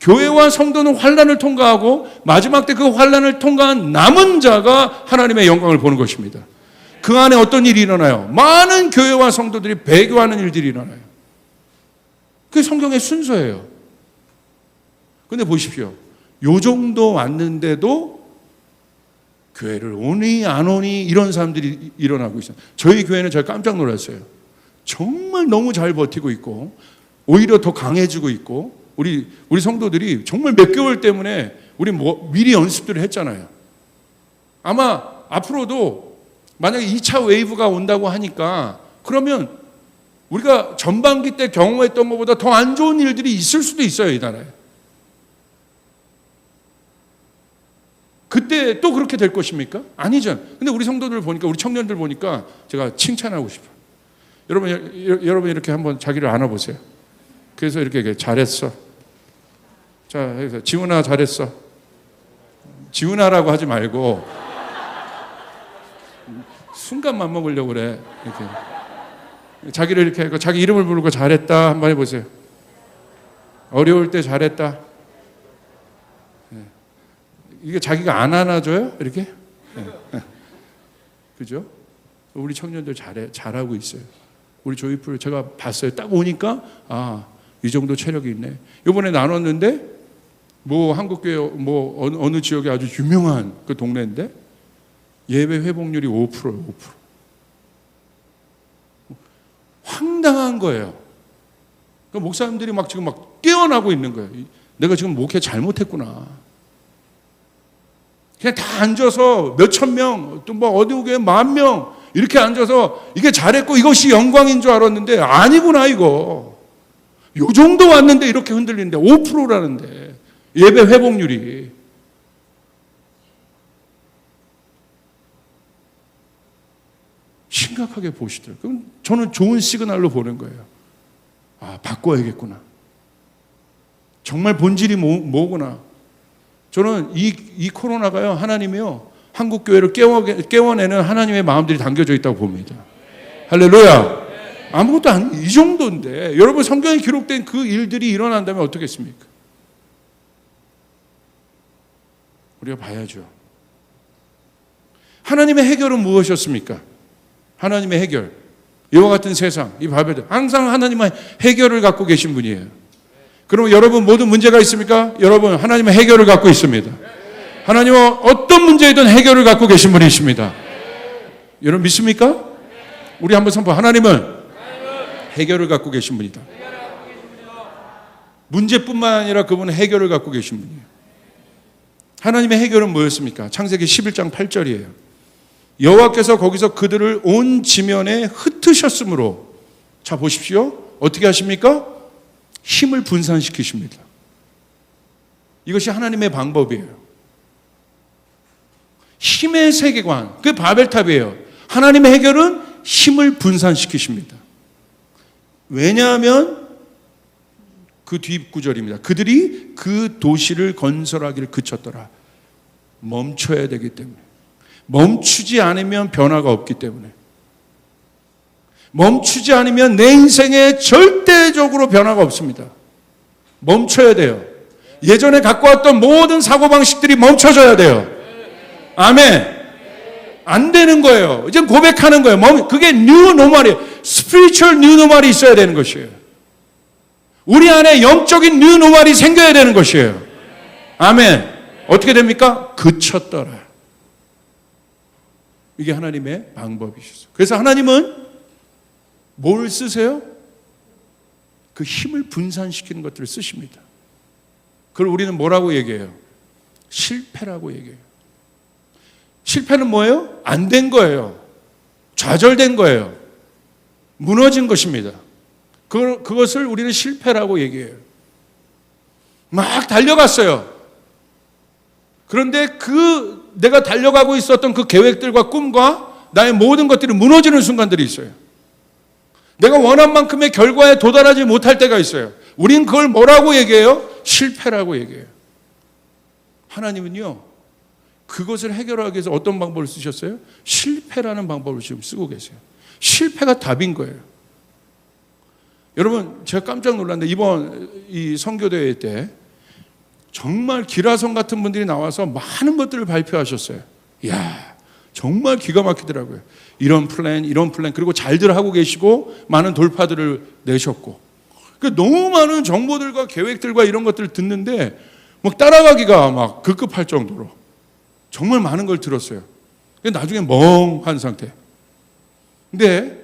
교회와 성도는 환난을 통과하고 마지막 때 그 환난을 통과한 남은 자가 하나님의 영광을 보는 것입니다. 그 안에 어떤 일이 일어나요? 많은 교회와 성도들이 배교하는 일들이 일어나요. 그게 성경의 순서예요. 근데 보십시오. 요 정도 왔는데도 교회를 오니 안 오니 이런 사람들이 일어나고 있어요. 저희 교회는 제가 깜짝 놀랐어요. 정말 너무 잘 버티고 있고 오히려 더 강해지고 있고 우리 성도들이 정말 몇 개월 때문에 우리 미리 연습들을 했잖아요. 아마 앞으로도 만약에 2차 웨이브가 온다고 하니까 그러면 우리가 전반기 때 경험했던 것보다 더 안 좋은 일들이 있을 수도 있어요, 이 나라에. 그때 또 그렇게 될 것입니까? 아니죠. 근데 우리 성도들 보니까, 우리 청년들 보니까 제가 칭찬하고 싶어요. 여러분 이렇게 한번 자기를 안아보세요. 그래서 이렇게 잘했어. 자, 여기서 지훈아 잘했어. 지훈아라고 하지 말고 순간 맘먹으려고 그래. 이렇게. 자기를 이렇게 하고 자기 이름을 부르고 잘했다 한번 해보세요. 어려울 때 잘했다. 이게 자기가 안 안아줘요? 이렇게? 그죠? 우리 청년들 잘하고 있어요. 우리 조이풀 제가 봤어요. 딱 오니까 이 정도 체력이 있네. 이번에 나눴는데 뭐 한국교회 뭐 어느 지역에 아주 유명한 그 동네인데 예배 회복률이 5%예요. 5%. 황당한 거예요. 그 목사님들이 지금 깨어나고 있는 거예요. 내가 지금 목회 잘못했구나. 그냥 다 앉아서 몇천 명, 또 어디 교회 10,000명 이렇게 앉아서 이게 잘했고 이것이 영광인 줄 알았는데 아니구나 이거. 요 정도 왔는데 이렇게 흔들리는데 5%라는데 예배 회복률이. 심각하게 보시더라고요. 그럼 저는 좋은 시그널로 보는 거예요. 바꿔야겠구나. 정말 본질이 뭐구나. 저는 이 코로나가요, 하나님이요, 한국 교회를 깨워내는 하나님의 마음들이 담겨져 있다고 봅니다. 할렐루야. 아무것도 이 정도인데 여러분 성경에 기록된 그 일들이 일어난다면 어떻겠습니까? 우리가 봐야죠. 하나님의 해결은 무엇이었습니까? 하나님의 해결, 이와 같은 세상, 이 바벨들, 항상 하나님의 해결을 갖고 계신 분이에요. 그럼 여러분 모든 문제가 있습니까? 여러분 하나님의 해결을 갖고 있습니다. 하나님은 어떤 문제이든 해결을 갖고 계신 분이십니다. 여러분 믿습니까? 우리 한번 선포. 하나님은 해결을 갖고 계신 분이다. 문제뿐만 아니라 그분은 해결을 갖고 계신 분이에요. 하나님의 해결은 뭐였습니까? 창세기 11장 8절이에요. 여호와께서 거기서 그들을 온 지면에 흩으셨으므로, 자 보십시오. 어떻게 하십니까? 힘을 분산시키십니다. 이것이 하나님의 방법이에요. 힘의 세계관, 그게 바벨탑이에요. 하나님의 해결은 힘을 분산시키십니다. 왜냐하면 그 뒷구절입니다. 그들이 그 도시를 건설하기를 그쳤더라. 멈춰야 되기 때문에. 멈추지 않으면 변화가 없기 때문에. 멈추지 않으면 내 인생에 절대적으로 변화가 없습니다. 멈춰야 돼요. 예전에 갖고 왔던 모든 사고방식들이 멈춰져야 돼요. 아멘. 안 되는 거예요. 이제 고백하는 거예요. 그게 new normal이에요. spiritual new normal이 있어야 되는 것이에요. 우리 안에 영적인 new normal이 생겨야 되는 것이에요. 아멘. 어떻게 됩니까? 그쳤더라. 이게 하나님의 방법이셨어요. 그래서 하나님은 뭘 쓰세요? 그 힘을 분산시키는 것들을 쓰십니다. 그걸 우리는 뭐라고 얘기해요? 실패라고 얘기해요. 실패는 뭐예요? 안 된 거예요. 좌절된 거예요. 무너진 것입니다. 그것을 우리는 실패라고 얘기해요. 막 달려갔어요. 그런데 내가 달려가고 있었던 그 계획들과 꿈과 나의 모든 것들이 무너지는 순간들이 있어요. 내가 원한 만큼의 결과에 도달하지 못할 때가 있어요. 우린 그걸 뭐라고 얘기해요? 실패라고 얘기해요. 하나님은요, 그것을 해결하기 위해서 어떤 방법을 쓰셨어요? 실패라는 방법을 지금 쓰고 계세요. 실패가 답인 거예요. 여러분, 제가 깜짝 놀랐는데 이번 이 선교대회 때 정말 기라성 같은 분들이 나와서 많은 것들을 발표하셨어요. 이야, 정말 기가 막히더라고요. 이런 플랜, 그리고 잘들 하고 계시고 많은 돌파들을 내셨고, 너무 많은 정보들과 계획들과 이런 것들을 듣는데 막 따라가기가 막 급급할 정도로 정말 많은 걸 들었어요. 나중에 멍한 상태. 근데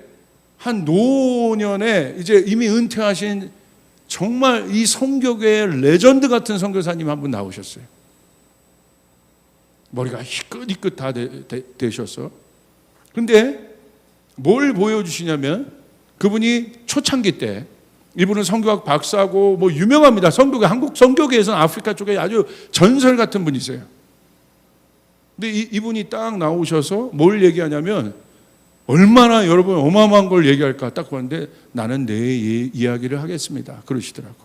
한 노년에 이제 이미 은퇴하신 정말 이 선교계의 레전드 같은 선교사님 한 분 나오셨어요. 머리가 희끗희끗 다 되셔서. 근데 뭘 보여주시냐면 그분이 초창기 때, 이분은 선교학 박사고 뭐 유명합니다. 선교계, 한국 선교계에서는 아프리카 쪽에 아주 전설 같은 분이세요. 근데 이분이 딱 나오셔서 뭘 얘기하냐면 얼마나 여러분 어마어마한 걸 얘기할까 딱 보는데 나는 내 이야기를 하겠습니다. 그러시더라고.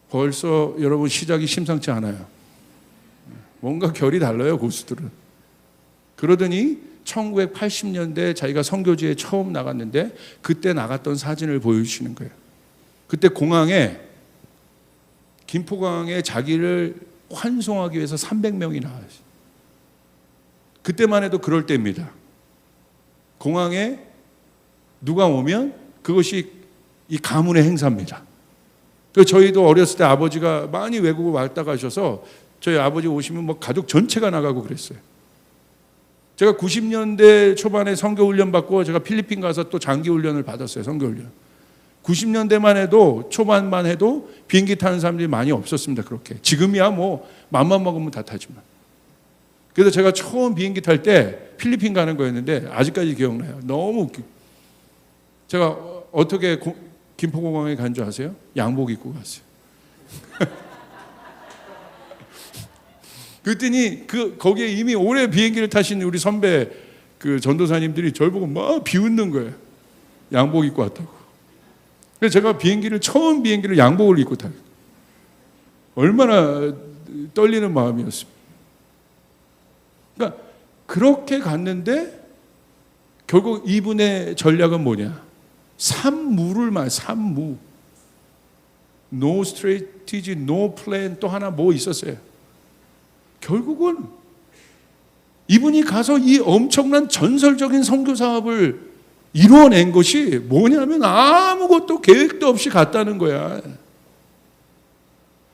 벌써 여러분 시작이 심상치 않아요. 뭔가 결이 달라요, 고수들은. 그러더니 1980년대 자기가 선교지에 처음 나갔는데 그때 나갔던 사진을 보여주시는 거예요. 그때 공항에, 김포공항에 자기를 환송하기 위해서 300명이 나왔어요. 그때만 해도 그럴 때입니다. 공항에 누가 오면 그것이 이 가문의 행사입니다. 저희도 어렸을 때 아버지가 많이 외국을 왔다 가셔서 저희 아버지 오시면 뭐 가족 전체가 나가고 그랬어요. 제가 90년대 초반에 선교훈련 받고 제가 필리핀 가서 또 장기훈련을 받았어요. 선교훈련. 90년대만 해도, 초반만 해도 비행기 타는 사람들이 많이 없었습니다. 그렇게. 지금이야 뭐 맘만 먹으면 다 타지만. 그래서 제가 처음 비행기 탈 때 필리핀 가는 거였는데 아직까지 기억나요. 너무 웃겨. 제가 어떻게 김포공항에 간 줄 아세요? 양복 입고 갔어요. 그랬더니 거기에 이미 오래 비행기를 타신 우리 선배 그 전도사님들이 저를 보고 막 비웃는 거예요. 양복 입고 왔다고. 그래서 제가 처음 비행기를 양복을 입고 타요. 얼마나 떨리는 마음이었습니까? 그러니까 그렇게 갔는데 결국 이분의 전략은 뭐냐? 산무를 산무. No strategy, no plan, 또 하나 뭐 있었어요. 결국은 이분이 가서 이 엄청난 전설적인 선교 사업을 이루어낸 것이 뭐냐면 아무것도 계획도 없이 갔다는 거야.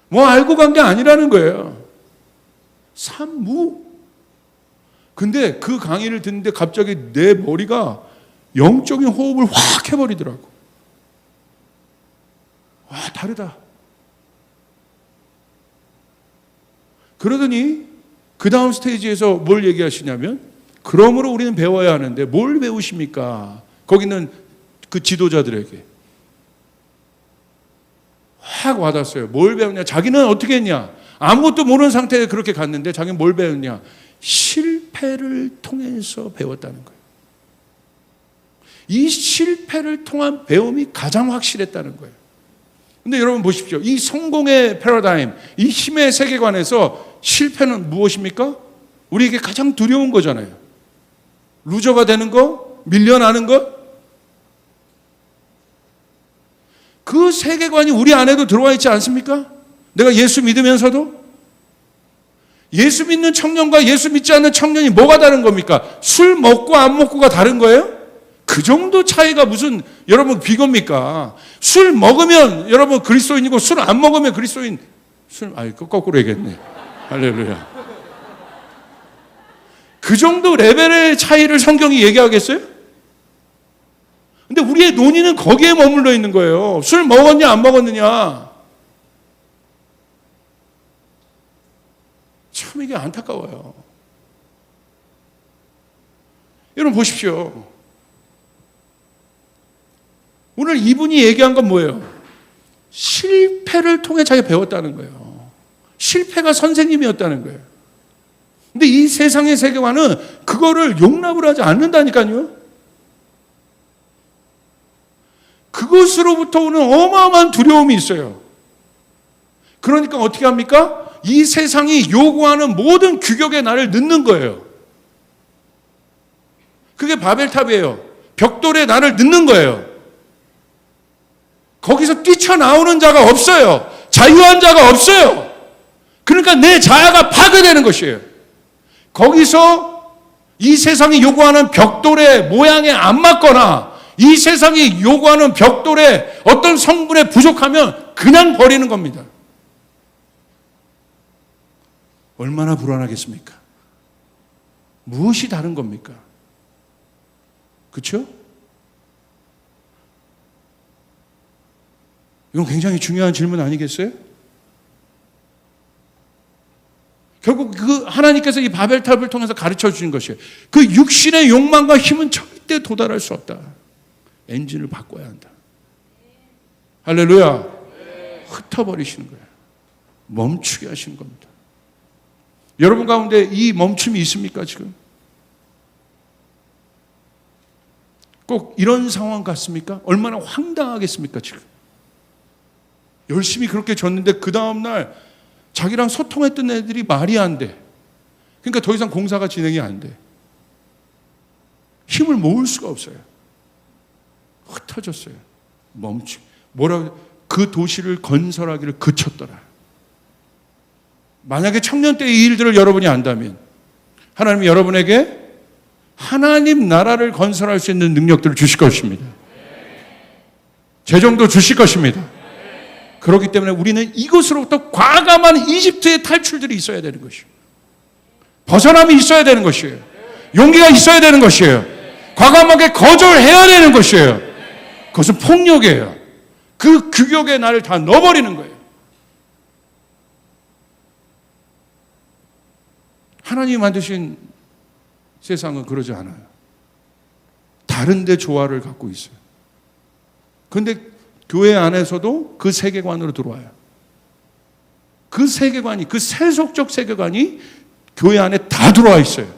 뭐 알고 간 게 아니라는 거예요. 산무. 근데 그 강의를 듣는데 갑자기 내 머리가 영적인 호흡을 확 해버리더라고. 와, 다르다. 그러더니 그 다음 스테이지에서 뭘 얘기하시냐면, 그러므로 우리는 배워야 하는데 뭘 배우십니까? 거기는 그 지도자들에게 확 와닿았어요. 뭘 배웠냐? 자기는 어떻게 했냐? 아무것도 모르는 상태에 그렇게 갔는데 자기는 뭘 배웠냐? 실패를 통해서 배웠다는 거예요. 이 실패를 통한 배움이 가장 확실했다는 거예요. 근데 여러분 보십시오. 이 성공의 패러다임, 이 힘의 세계관에서 실패는 무엇입니까? 우리에게 가장 두려운 거잖아요. 루저가 되는 거, 밀려나는 거. 그 세계관이 우리 안에도 들어와 있지 않습니까? 내가 예수 믿으면서도 예수 믿는 청년과 예수 믿지 않는 청년이 뭐가 다른 겁니까? 술 먹고 안 먹고가 다른 거예요? 그 정도 차이가 무슨 여러분 비겁니까? 술 먹으면 여러분 그리스도인이고 술 안 먹으면 그리스도인. 거꾸로 얘기했네. 할렐루야. 그 정도 레벨의 차이를 성경이 얘기하겠어요? 근데 우리의 논의는 거기에 머물러 있는 거예요. 술 먹었냐 안 먹었느냐. 참 이게 안타까워요. 여러분 보십시오. 오늘 이분이 얘기한 건 뭐예요? 실패를 통해 자기가 배웠다는 거예요. 실패가 선생님이었다는 거예요. 근데 이 세상의 세계관은 그거를 용납을 하지 않는다니까요. 그것으로부터 오는 어마어마한 두려움이 있어요. 그러니까 어떻게 합니까? 이 세상이 요구하는 모든 규격에 나를 넣는 거예요. 그게 바벨탑이에요. 벽돌에 나를 넣는 거예요. 거기서 뛰쳐나오는 자가 없어요. 자유한 자가 없어요. 그러니까 내 자아가 파괴되는 것이에요. 거기서 이 세상이 요구하는 벽돌의 모양에 안 맞거나 이 세상이 요구하는 벽돌에 어떤 성분에 부족하면 그냥 버리는 겁니다. 얼마나 불안하겠습니까? 무엇이 다른 겁니까? 그렇죠? 이건 굉장히 중요한 질문 아니겠어요? 결국 그 하나님께서 이 바벨탑을 통해서 가르쳐 주신 것이에요. 그 육신의 욕망과 힘은 절대 도달할 수 없다. 엔진을 바꿔야 한다. 할렐루야. 흩어버리시는 거예요. 멈추게 하시는 겁니다. 여러분 가운데 이 멈춤이 있습니까 지금? 꼭 이런 상황 같습니까? 얼마나 황당하겠습니까 지금? 열심히 그렇게 줬는데 그 다음날 자기랑 소통했던 애들이 말이 안 돼. 그러니까 더 이상 공사가 진행이 안 돼. 힘을 모을 수가 없어요. 흩어졌어요. 그 도시를 건설하기를 그쳤더라. 만약에 청년 때의 이 일들을 여러분이 안다면 하나님이 여러분에게 하나님 나라를 건설할 수 있는 능력들을 주실 것입니다. 재정도 주실 것입니다. 그렇기 때문에 우리는 이것으로부터 과감한 이집트의 탈출들이 있어야 되는 것이에요. 벗어남이 있어야 되는 것이에요. 용기가 있어야 되는 것이에요. 과감하게 거절해야 되는 것이에요. 그것은 폭력이에요. 그 규격에 나를 다 넣어버리는 거예요. 하나님이 만드신 세상은 그러지 않아요. 다른 데 조화를 갖고 있어요. 그런데 교회 안에서도 그 세계관으로 들어와요. 그 세계관이, 그 세속적 세계관이 교회 안에 다 들어와 있어요.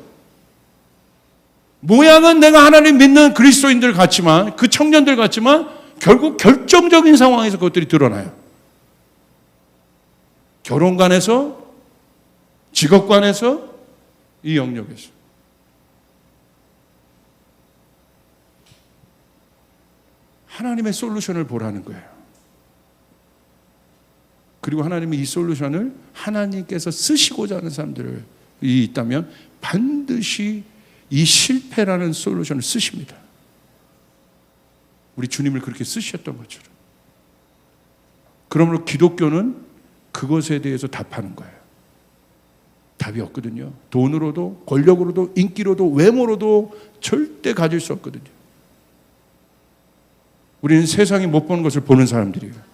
모양은 내가 하나님 믿는 그리스도인들 같지만, 그 청년들 같지만 결국 결정적인 상황에서 그것들이 드러나요. 결혼관에서, 직업관에서, 이 영역에서. 하나님의 솔루션을 보라는 거예요. 그리고 하나님이 이 솔루션을 하나님께서 쓰시고자 하는 사람들이 있다면 반드시 이 실패라는 솔루션을 쓰십니다. 우리 주님을 그렇게 쓰셨던 것처럼. 그러므로 기독교는 그것에 대해서 답하는 거예요. 답이 없거든요. 돈으로도 권력으로도 인기로도 외모로도 절대 가질 수 없거든요. 우리는 세상이 못 보는 것을 보는 사람들이에요.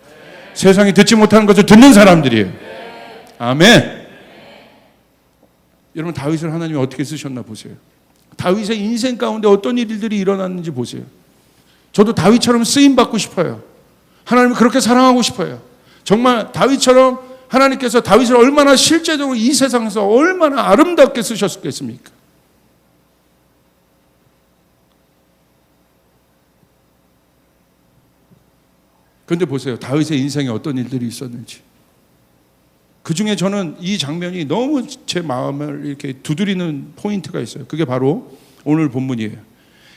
세상이 듣지 못하는 것을 듣는 사람들이에요. 아멘. 여러분, 다윗을 하나님이 어떻게 쓰셨나 보세요. 다윗의 인생 가운데 어떤 일들이 일어났는지 보세요. 저도 다윗처럼 쓰임받고 싶어요. 하나님을 그렇게 사랑하고 싶어요. 정말 다윗처럼 하나님께서 다윗을 얼마나 실제적으로 이 세상에서 얼마나 아름답게 쓰셨겠습니까? 그런데 보세요. 다윗의 인생에 어떤 일들이 있었는지. 그 중에 저는 이 장면이 너무 제 마음을 이렇게 두드리는 포인트가 있어요. 그게 바로 오늘 본문이에요.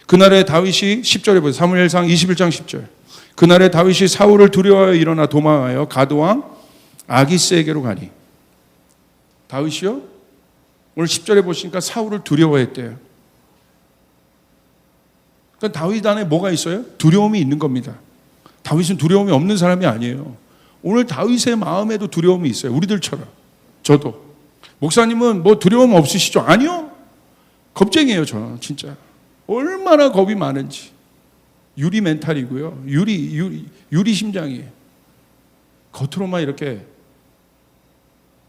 그날에 다윗이 10절에 보세요. 사무엘상 21장 10절. 그날에 다윗이 사울을 두려워하여 일어나 도망하여 가드왕 아기스에게로 가니. 다윗이요? 오늘 10절에 보시니까 사울을 두려워했대요. 그러니까 다윗 안에 뭐가 있어요? 두려움이 있는 겁니다. 다윗은 두려움이 없는 사람이 아니에요. 오늘 다윗의 마음에도 두려움이 있어요. 우리들처럼. 저도. 목사님은 뭐 두려움 없으시죠? 아니요. 겁쟁이에요, 저는 진짜. 얼마나 겁이 많은지. 유리 멘탈이고요. 유리 심장이에요. 겉으로만 이렇게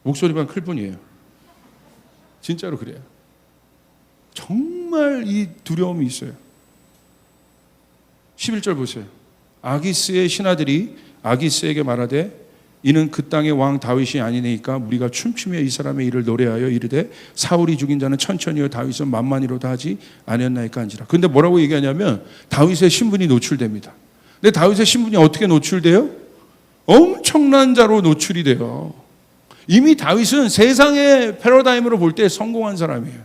목소리만 클 뿐이에요. 진짜로 그래요. 정말 이 두려움이 있어요. 11절 보세요. 아기스의 신하들이 아기스에게 말하되 이는 그 땅의 왕 다윗이 아니니까 우리가 춤추며 이 사람의 일을 노래하여 이르되 사울이 죽인 자는 천천히요 다윗은 만만히로도 하지 아니었나이까 한지라. 근데 뭐라고 얘기하냐면 다윗의 신분이 노출됩니다. 근데 다윗의 신분이 어떻게 노출돼요? 엄청난 자로 노출이 돼요. 이미 다윗은 세상의 패러다임으로 볼 때 성공한 사람이에요.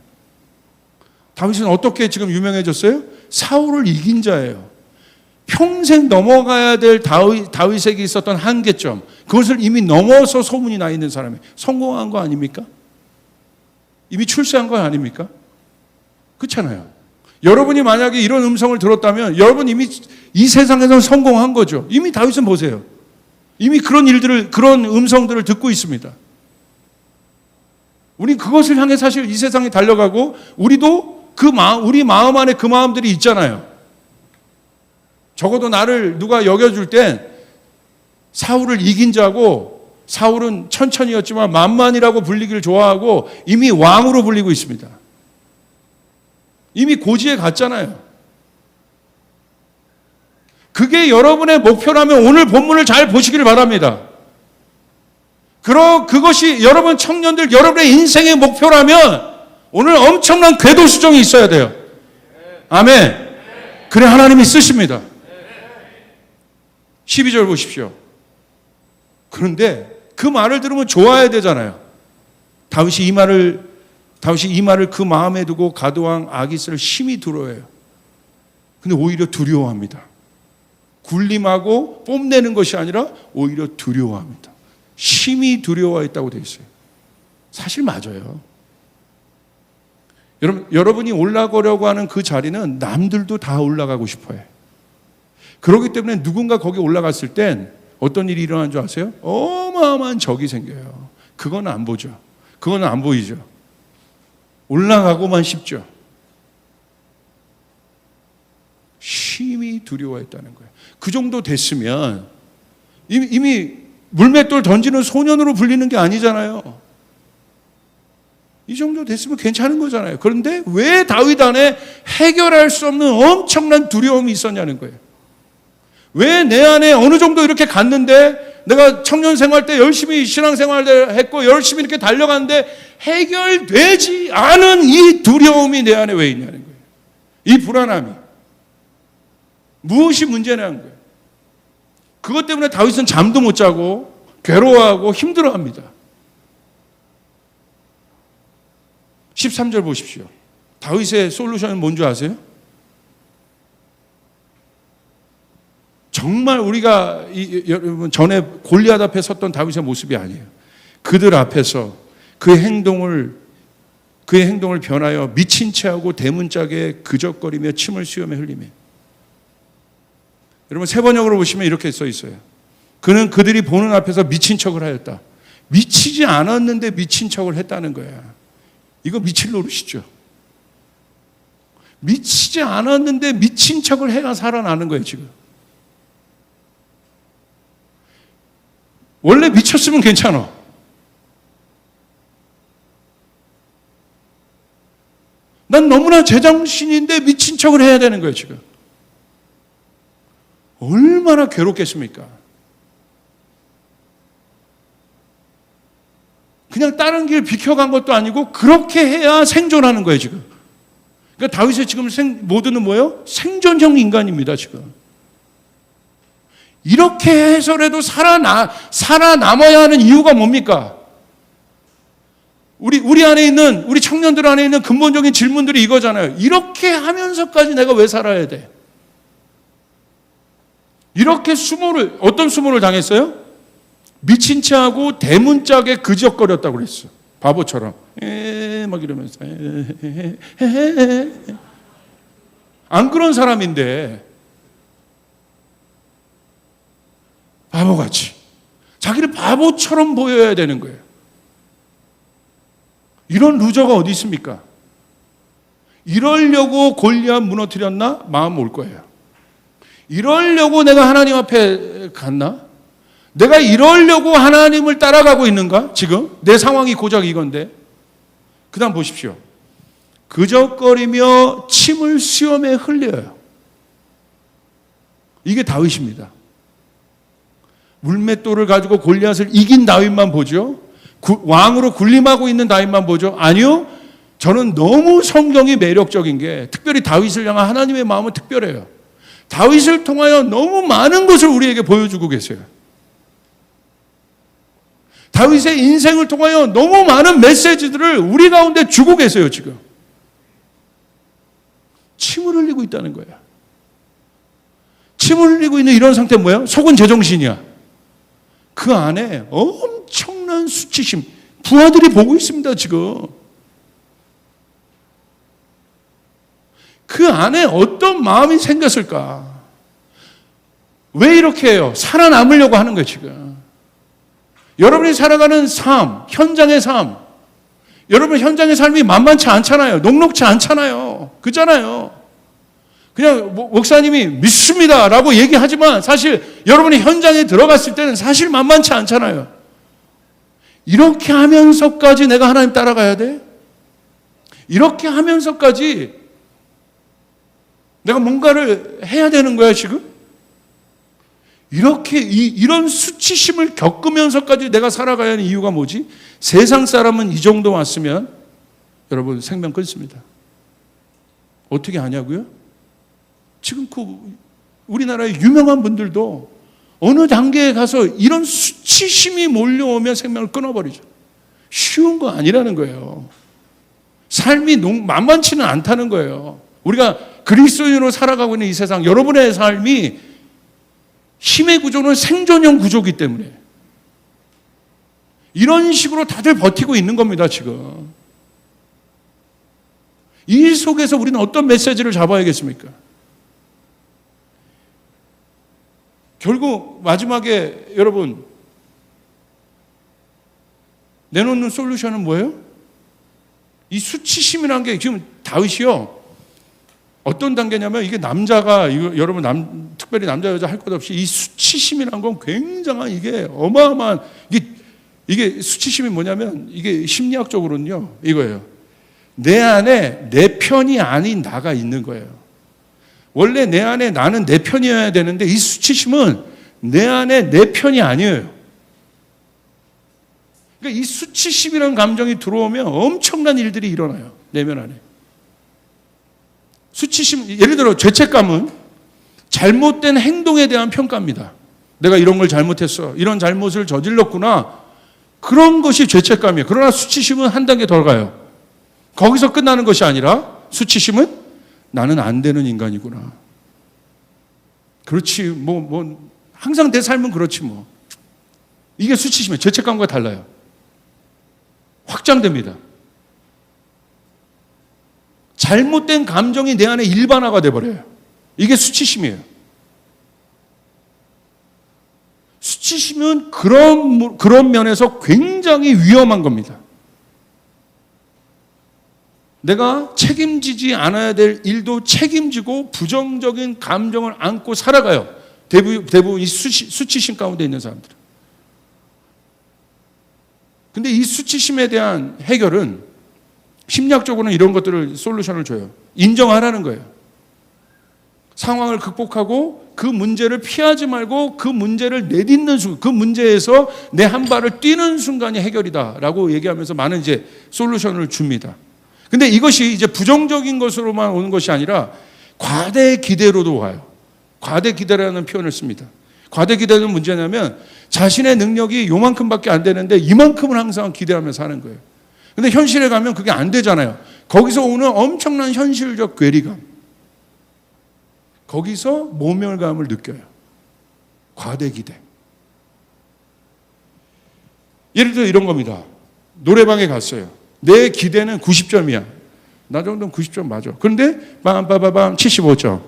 다윗은 어떻게 지금 유명해졌어요? 사울을 이긴 자예요. 평생 넘어가야 될 다윗에게 있었던 한계점, 그것을 이미 넘어서 소문이 나 있는 사람이 성공한 거 아닙니까? 이미 출세한 거 아닙니까? 그렇잖아요. 여러분이 만약에 이런 음성을 들었다면 여러분 이미 이 세상에서는 성공한 거죠. 이미 다윗은 보세요. 이미 그런 일들을, 그런 음성들을 듣고 있습니다. 우리 그것을 향해 사실 이 세상에 달려가고 우리도 우리 마음 안에 그 마음들이 있잖아요. 적어도 나를 누가 여겨줄 땐 사울을 이긴 자고 사울은 천천히였지만 만만이라고 불리기를 좋아하고 이미 왕으로 불리고 있습니다. 이미 고지에 갔잖아요. 그게 여러분의 목표라면 오늘 본문을 잘 보시기를 바랍니다. 그것이 여러분 청년들 여러분의 인생의 목표라면 오늘 엄청난 궤도 수정이 있어야 돼요. 아멘. 그래 하나님이 쓰십니다. 12절 보십시오. 그런데 그 말을 들으면 좋아야 되잖아요. 다윗이 이 말을 그 마음에 두고 가드왕 아기스를 심히 두려워해요. 근데 오히려 두려워합니다. 굴림하고 뽐내는 것이 아니라 오히려 두려워합니다. 심히 두려워했다고 되어 있어요. 사실 맞아요. 여러분이 올라가려고 하는 그 자리는 남들도 다 올라가고 싶어요. 그렇기 때문에 누군가 거기 올라갔을 땐 어떤 일이 일어나는 줄 아세요? 어마어마한 적이 생겨요. 그건 안 보죠. 그건 안 보이죠. 올라가고만 싶죠. 심히 두려워했다는 거예요. 그 정도 됐으면 이미 물맷돌 던지는 소년으로 불리는 게 아니잖아요. 이 정도 됐으면 괜찮은 거잖아요. 그런데 왜 다윗 안에 해결할 수 없는 엄청난 두려움이 있었냐는 거예요. 왜 내 안에 어느 정도 이렇게 갔는데 내가 청년 생활 때 열심히 신앙생활을 했고 열심히 이렇게 달려갔는데 해결되지 않은 이 두려움이 내 안에 왜 있냐는 거예요. 이 불안함이. 무엇이 문제냐는 거예요. 그것 때문에 다윗은 잠도 못 자고 괴로워하고 힘들어합니다. 13절 보십시오. 다윗의 솔루션은 뭔지 아세요? 정말 우리가 여러분 전에 골리앗 앞에 섰던 다윗의 모습이 아니에요. 그들 앞에서 그의 행동을 변하여 미친 체하고 대문짝에 그적거리며 침을 수염에 흘리며. 여러분 세 번역으로 보시면 이렇게 써 있어요. 그는 그들이 보는 앞에서 미친 척을 하였다. 미치지 않았는데 미친 척을 했다는 거야. 이거 미칠 노릇이죠. 미치지 않았는데 미친 척을 해야 살아나는 거예요, 지금. 원래 미쳤으면 괜찮아. 난 너무나 제정신인데 미친 척을 해야 되는 거예요, 지금. 얼마나 괴롭겠습니까? 그냥 다른 길 비켜간 것도 아니고 그렇게 해야 생존하는 거예요, 지금. 그러니까 다윗의 지금 모두는 뭐예요? 생존형 인간입니다, 지금. 이렇게 해서라도 살아남아야 하는 이유가 뭡니까? 우리 안에 있는, 우리 청년들 안에 있는 근본적인 질문들이 이거잖아요. 이렇게 하면서까지 내가 왜 살아야 돼? 이렇게 어떤 수모를 당했어요? 미친 체하고 대문짝에 그적거렸다고 그랬어. 바보처럼. 막 이러면서. 안 그런 사람인데. 바보같이. 자기를 바보처럼 보여야 되는 거예요. 이런 루저가 어디 있습니까? 이러려고 골리앗 무너뜨렸나? 마음 올 거예요. 이러려고 내가 하나님 앞에 갔나? 내가 이러려고 하나님을 따라가고 있는가? 지금 내 상황이 고작 이건데. 그 다음 보십시오. 그적거리며 침을 수염에 흘려요. 이게 다윗입니다. 물맷돌을 가지고 골리앗을 이긴 다윗만 보죠. 왕으로 군림하고 있는 다윗만 보죠. 아니요. 저는 너무 성경이 매력적인 게 특별히 다윗을 향한 하나님의 마음은 특별해요. 다윗을 통하여 너무 많은 것을 우리에게 보여주고 계세요. 다윗의 인생을 통하여 너무 많은 메시지들을 우리 가운데 주고 계세요, 지금. 침을 흘리고 있다는 거야. 침을 흘리고 있는 이런 상태는 뭐야? 속은 제정신이야. 그 안에 엄청난 수치심, 부하들이 보고 있습니다, 지금. 그 안에 어떤 마음이 생겼을까? 왜 이렇게 해요? 살아남으려고 하는 거예요, 지금. 여러분이 살아가는 삶, 현장의 삶, 여러분 현장의 삶이 만만치 않잖아요. 녹록치 않잖아요. 그렇잖아요. 그냥 목사님이 믿습니다라고 얘기하지만 사실 여러분이 현장에 들어갔을 때는 사실 만만치 않잖아요. 이렇게 하면서까지 내가 하나님 따라가야 돼? 이렇게 하면서까지 내가 뭔가를 해야 되는 거야, 지금? 이렇게 이런 수치심을 겪으면서까지 내가 살아가야 하는 이유가 뭐지? 세상 사람은 이 정도 왔으면 여러분 생명 끊습니다. 어떻게 하냐고요? 지금 우리나라의 유명한 분들도 어느 단계에 가서 이런 수치심이 몰려오면 생명을 끊어버리죠. 쉬운 거 아니라는 거예요. 삶이 만만치는 않다는 거예요. 우리가 그리스도인으로 살아가고 있는 이 세상, 여러분의 삶이 힘의 구조는 생존형 구조이기 때문에 이런 식으로 다들 버티고 있는 겁니다, 지금. 이 속에서 우리는 어떤 메시지를 잡아야겠습니까? 결국 마지막에 여러분 내놓는 솔루션은 뭐예요? 이 수치심이라는 게 지금 다윗이요. 어떤 단계냐면 이게 남자가 여러분 특별히 남자 여자 할 것 없이 이 수치심이라는 건 굉장한 이게 어마어마한 이게 수치심이 뭐냐면 이게 심리학적으로는요 이거예요. 내 안에 내 편이 아닌 나가 있는 거예요. 원래 내 안에 나는 내 편이어야 되는데 이 수치심은 내 안에 내 편이 아니에요. 그러니까 이 수치심이라는 감정이 들어오면 엄청난 일들이 일어나요. 내면 안에. 수치심, 예를 들어 죄책감은 잘못된 행동에 대한 평가입니다. 내가 이런 걸 잘못했어. 이런 잘못을 저질렀구나. 그런 것이 죄책감이에요. 그러나 수치심은 한 단계 더 가요. 거기서 끝나는 것이 아니라 수치심은 나는 안 되는 인간이구나. 그렇지, 항상 내 삶은 그렇지 뭐. 이게 수치심이에요. 죄책감과 달라요. 확장됩니다. 잘못된 감정이 내 안에 일반화가 돼버려요. 이게 수치심이에요. 수치심은 그런 면에서 굉장히 위험한 겁니다. 내가 책임지지 않아야 될 일도 책임지고 부정적인 감정을 안고 살아가요. 대부분 이 수치심 가운데 있는 사람들은. 근데 이 수치심에 대한 해결은 심리학적으로는 이런 것들을 솔루션을 줘요. 인정하라는 거예요. 상황을 극복하고 그 문제를 피하지 말고 그 문제를 내딛는 순간, 그 문제에서 내 한 발을 뛰는 순간이 해결이다라고 얘기하면서 많은 이제 솔루션을 줍니다. 근데 이것이 이제 부정적인 것으로만 오는 것이 아니라 과대 기대로도 와요. 과대 기대라는 표현을 씁니다. 과대 기대는 문제냐면 자신의 능력이 요만큼밖에 안 되는데 이만큼을 항상 기대하면서 하는 거예요. 근데 현실에 가면 그게 안 되잖아요. 거기서 오는 엄청난 현실적 괴리감. 거기서 모멸감을 느껴요. 과대 기대. 예를 들어 이런 겁니다. 노래방에 갔어요. 내 기대는 90점이야. 나 정도는 90점 맞아. 그런데 빰빠바밤 75점.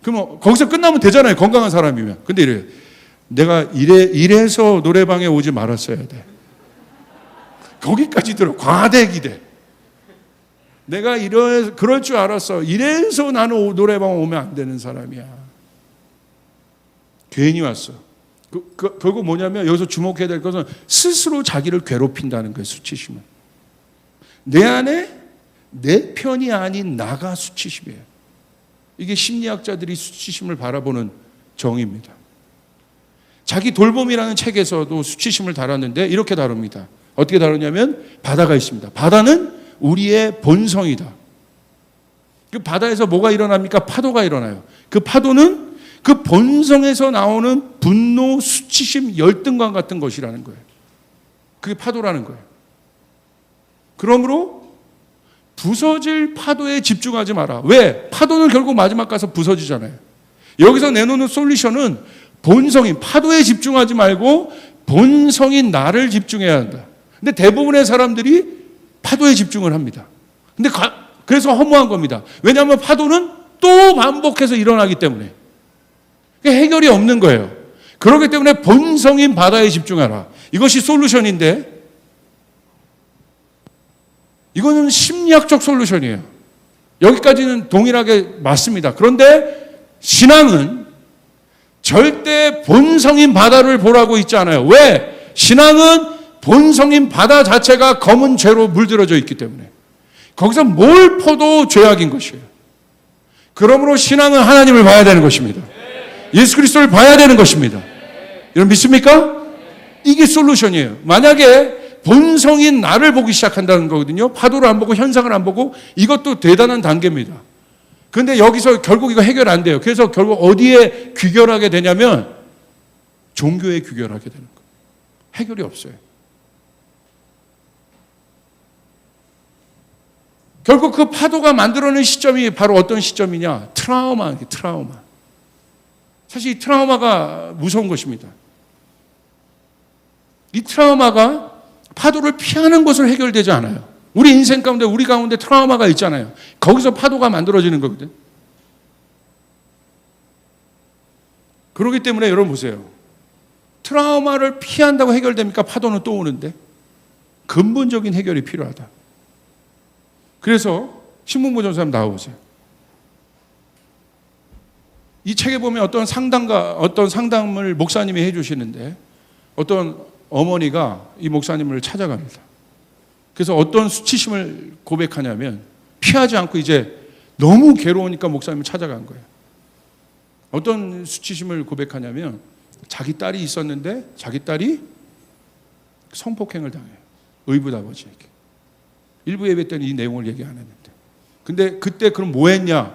그럼 거기서 끝나면 되잖아요. 건강한 사람이면. 근데 이래요. 내가 이래서 노래방에 오지 말았어야 돼. 거기까지 들어. 과대 기대. 내가 그럴 줄 알았어. 이래서 나는 노래방 오면 안 되는 사람이야. 괜히 왔어. 결국 뭐냐면 여기서 주목해야 될 것은 스스로 자기를 괴롭힌다는 거예요. 수치심은. 내 안에 내 편이 아닌 나가 수치심이에요. 이게 심리학자들이 수치심을 바라보는 정의입니다. 자기 돌봄이라는 책에서도 수치심을 다뤘는데 이렇게 다룹니다. 어떻게 다루냐면 바다가 있습니다. 바다는 우리의 본성이다. 그 바다에서 뭐가 일어납니까? 파도가 일어나요. 그 파도는 그 본성에서 나오는 분노, 수치심, 열등감 같은 것이라는 거예요. 그게 파도라는 거예요. 그러므로 부서질 파도에 집중하지 마라. 왜? 파도는 결국 마지막 가서 부서지잖아요. 여기서 내놓는 솔루션은 본성인 파도에 집중하지 말고 본성인 나를 집중해야 한다. 근데 대부분의 사람들이 파도에 집중을 합니다. 근데 그래서 허무한 겁니다. 왜냐하면 파도는 또 반복해서 일어나기 때문에. 해결이 없는 거예요. 그렇기 때문에 본성인 바다에 집중하라. 이것이 솔루션인데 이거는 심리학적 솔루션이에요. 여기까지는 동일하게 맞습니다. 그런데 신앙은 절대 본성인 바다를 보라고 있지 않아요. 왜? 신앙은 본성인 바다 자체가 검은 죄로 물들어져 있기 때문에 거기서 뭘 퍼도 죄악인 것이에요. 그러므로 신앙은 하나님을 봐야 되는 것입니다. 예수 그리스도를 봐야 되는 것입니다. 여러분 믿습니까? 이게 솔루션이에요. 만약에 본성인 나를 보기 시작한다는 거거든요. 파도를 안 보고 현상을 안 보고 이것도 대단한 단계입니다. 그런데 여기서 결국 이거 해결 안 돼요. 그래서 결국 어디에 귀결하게 되냐면 종교에 귀결하게 되는 거예요. 해결이 없어요. 결국 그 파도가 만들어낸 시점이 바로 어떤 시점이냐? 트라우마. 사실 이 트라우마가 무서운 것입니다. 이 트라우마가 파도를 피하는 것으로 해결되지 않아요. 우리 인생 가운데 우리 가운데 트라우마가 있잖아요. 거기서 파도가 만들어지는 거거든. 그렇기 때문에 여러분 보세요. 트라우마를 피한다고 해결됩니까? 파도는 또 오는데. 근본적인 해결이 필요하다. 그래서 신문고 전사님 나와보세요. 이 책에 보면 어떤 상담을 목사님이 해주시는데 어떤 어머니가 이 목사님을 찾아갑니다. 그래서 어떤 수치심을 고백하냐면 피하지 않고 이제 너무 괴로우니까 목사님을 찾아간 거예요. 어떤 수치심을 고백하냐면 자기 딸이 있었는데 자기 딸이 성폭행을 당해요. 의붓 아버지에게. 일부 예배 때는 이 내용을 얘기 안 했는데. 근데 그때 그럼 뭐 했냐?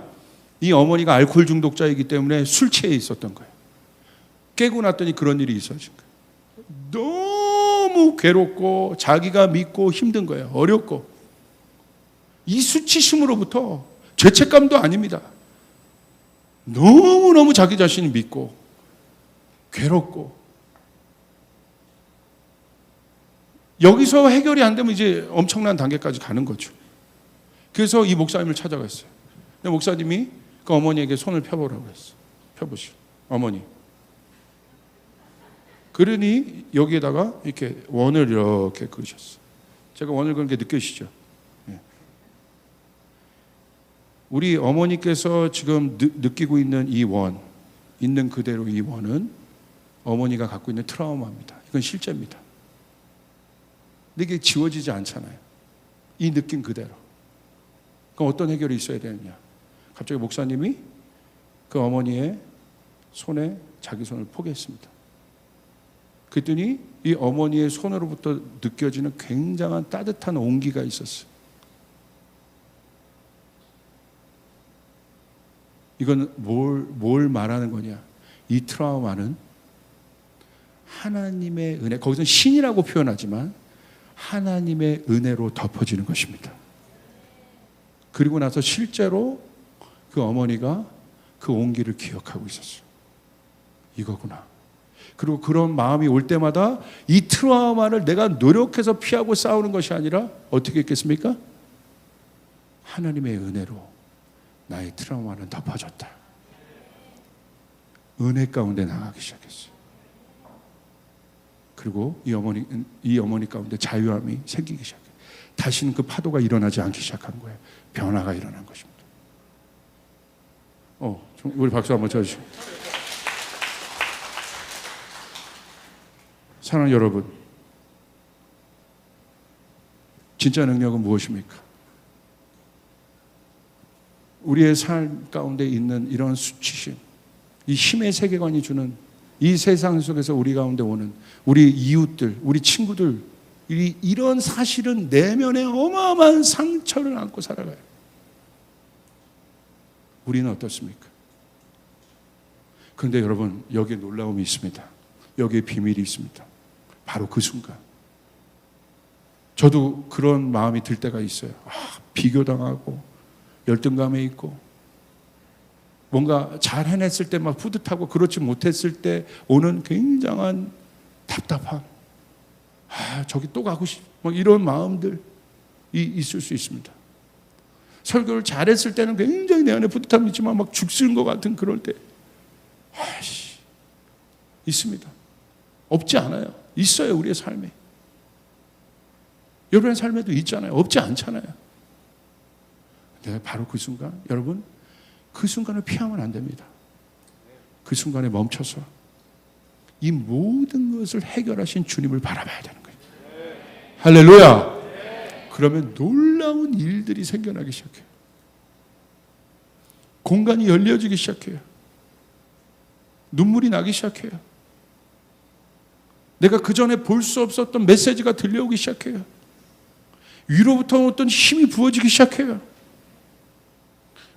이 어머니가 알코올 중독자이기 때문에 술 취해 있었던 거예요. 깨고 났더니 그런 일이 있어진 거예요. 너무 괴롭고 자기가 믿고 힘든 거예요. 어렵고. 이 수치심으로부터 죄책감도 아닙니다. 너무너무 자기 자신이 믿고 괴롭고, 여기서 해결이 안 되면 이제 엄청난 단계까지 가는 거죠. 그래서 이 목사님을 찾아갔어요. 근데 목사님이 그 어머니에게 손을 펴보라고 했어요. 펴보시오, 어머니. 그러니 여기에다가 이렇게 원을 이렇게 그으셨어요. 제가 원을 그은 게 느껴지시죠? 네. 우리 어머니께서 지금 느끼고 있는 이 원, 있는 그대로 이 원은 어머니가 갖고 있는 트라우마입니다. 이건 실제입니다. 근데 이게 지워지지 않잖아요. 이 느낌 그대로. 그럼 어떤 해결이 있어야 되느냐? 갑자기 목사님이 그 어머니의 손에 자기 손을 포개했습니다. 그랬더니 이 어머니의 손으로부터 느껴지는 굉장한 따뜻한 온기가 있었어요. 이건 뭘 말하는 거냐? 이 트라우마는 하나님의 은혜, 거기서는 신이라고 표현하지만 하나님의 은혜로 덮어지는 것입니다. 그리고 나서 실제로 그 어머니가 그 온기를 기억하고 있었어요. 이거구나. 그리고 그런 마음이 올 때마다 이 트라우마를 내가 노력해서 피하고 싸우는 것이 아니라 어떻게 했겠습니까? 하나님의 은혜로 나의 트라우마는 덮어졌다. 은혜 가운데 나가기 시작했어요. 그리고 이 어머니 가운데 자유함이 생기기 시작해요. 다시는 그 파도가 일어나지 않기 시작한 거예요. 변화가 일어난 것입니다. 우리 박수 한번 쳐주시죠. 사랑하는 여러분, 진짜 능력은 무엇입니까? 우리의 삶 가운데 있는 이런 수치심, 이 힘의 세계관이 주는 이 세상 속에서 우리 가운데 오는 우리 이웃들, 우리 친구들, 이런 사실은 내면에 어마어마한 상처를 안고 살아가요. 우리는 어떻습니까? 그런데 여러분, 여기에 놀라움이 있습니다. 여기에 비밀이 있습니다. 바로 그 순간, 저도 그런 마음이 들 때가 있어요. 비교당하고 열등감에 있고, 뭔가 잘 해냈을 때 막 뿌듯하고 그렇지 못했을 때 오는 굉장한 답답함, 저기 또 가고 싶, 뭐 이런 마음들이 있을 수 있습니다. 설교를 잘했을 때는 굉장히 내 안에 뿌듯함이 있지만 막 죽쓰는 것 같은 그럴 때 있습니다. 없지 않아요. 있어요. 우리의 삶에. 여러분의 삶에도 있잖아요. 없지 않잖아요. 근데 바로 그 순간, 여러분, 그 순간을 피하면 안 됩니다. 그 순간에 멈춰서 이 모든 것을 해결하신 주님을 바라봐야 되는 거예요. 할렐루야. 그러면 놀라운 일들이 생겨나기 시작해요. 공간이 열려지기 시작해요. 눈물이 나기 시작해요. 내가 그전에 볼 수 없었던 메시지가 들려오기 시작해요. 위로부터 어떤 힘이 부어지기 시작해요.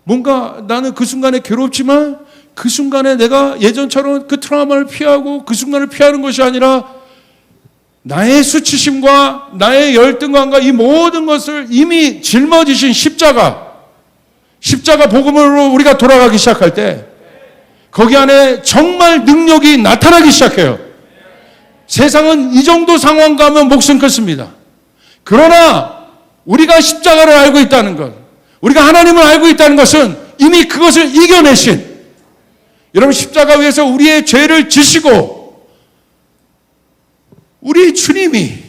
뭔가 나는 그 순간에 괴롭지만 그 순간에 내가 예전처럼 그 트라우마를 피하고 그 순간을 피하는 것이 아니라 나의 수치심과 나의 열등감과 이 모든 것을 이미 짊어지신 십자가 복음으로 우리가 돌아가기 시작할 때 거기 안에 정말 능력이 나타나기 시작해요. 세상은 이 정도 상황 가면 목숨 끊습니다. 그러나 우리가 십자가를 알고 있다는 것, 우리가 하나님을 알고 있다는 것은 이미 그것을 이겨내신, 여러분, 십자가 위에서 우리의 죄를 지시고 우리 주님이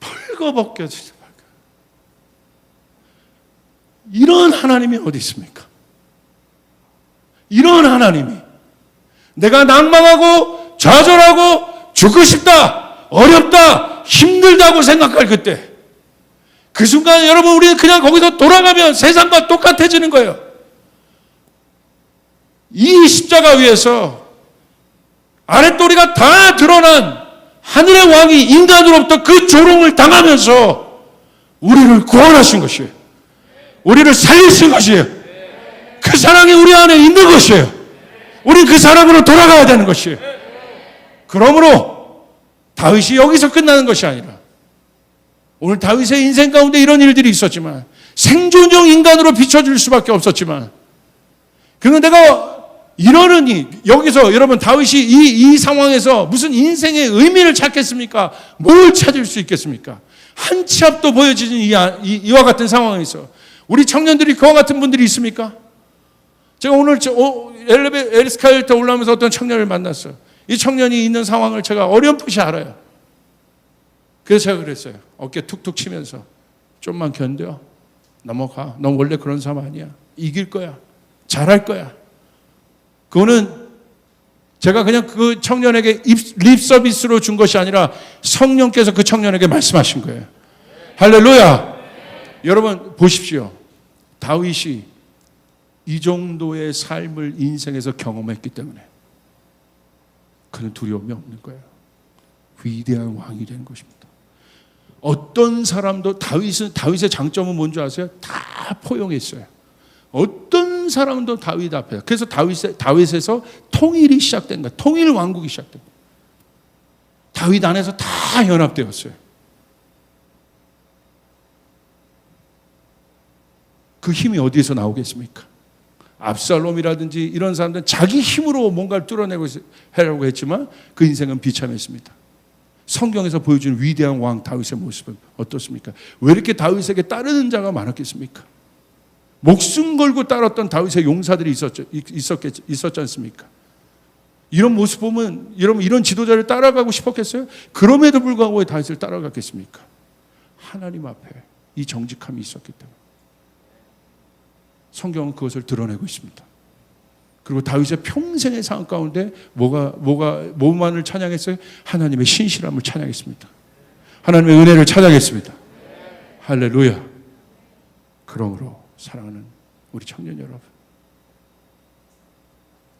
벌거벗겨지지 말까. 이런 하나님이 어디 있습니까? 이런 하나님이 내가 낭망하고 좌절하고 죽고 싶다, 어렵다, 힘들다고 생각할 그때, 그 순간 여러분, 우리는 그냥 거기서 돌아가면 세상과 똑같아지는 거예요. 이 십자가 위에서 아랫도리가 다 드러난 하늘의 왕이 인간으로부터 그 조롱을 당하면서 우리를 구원하신 것이에요. 우리를 살리신 것이에요. 그 사랑이 우리 안에 있는 것이에요. 우리 그 사랑으로 돌아가야 되는 것이에요. 그러므로 다윗이 여기서 끝나는 것이 아니라, 오늘 다윗의 인생 가운데 이런 일들이 있었지만 생존형 인간으로 비춰질 수밖에 없었지만, 그런데 내가 이러느니, 여기서 여러분 다윗이 이 상황에서 무슨 인생의 의미를 찾겠습니까? 뭘 찾을 수 있겠습니까? 한 치 앞도 보여지는 이와 같은 상황에서 우리 청년들이 그와 같은 분들이 있습니까? 제가 오늘 에스카레이터 올라오면서 어떤 청년을 만났어요. 이 청년이 있는 상황을 제가 어렴풋이 알아요. 그래서 제가 그랬어요. 어깨 툭툭 치면서 좀만 견뎌. 넘어가. 넌 원래 그런 사람 아니야. 이길 거야. 잘할 거야. 그거는 제가 그냥 그 청년에게 립 서비스로 준 것이 아니라 성령께서 그 청년에게 말씀하신 거예요. 할렐루야. 여러분 보십시오. 다윗이 이 정도의 삶을 인생에서 경험했기 때문에 그는 두려움이 없는 거예요. 위대한 왕이 된 것입니다. 어떤 사람도 다윗의 장점은 뭔지 아세요? 다 포용했어요. 어떤 사람도 다윗 앞에. 그래서 다윗에서 통일이 시작된 거예요. 통일 왕국이 시작된 거예요. 다윗 안에서 다 연합되었어요. 그 힘이 어디에서 나오겠습니까? 압살롬이라든지 이런 사람들은 자기 힘으로 뭔가를 뚫어내고 하려고 했지만 그 인생은 비참했습니다. 성경에서 보여주는 위대한 왕 다윗의 모습은 어떻습니까? 왜 이렇게 다윗에게 따르는 자가 많았겠습니까? 목숨 걸고 따랐던 다윗의 용사들이 있었지 않습니까? 이런 모습 보면 여러분 이런 지도자를 따라가고 싶었겠어요? 그럼에도 불구하고 왜 다윗을 따라갔겠습니까? 하나님 앞에 이 정직함이 있었기 때문에. 성경은 그것을 드러내고 있습니다. 그리고 다윗의 평생의 삶 가운데 뭐만을 찬양했어요? 하나님의 신실함을 찬양했습니다. 하나님의 은혜를 찬양했습니다. 할렐루야. 그러므로 사랑하는 우리 청년 여러분,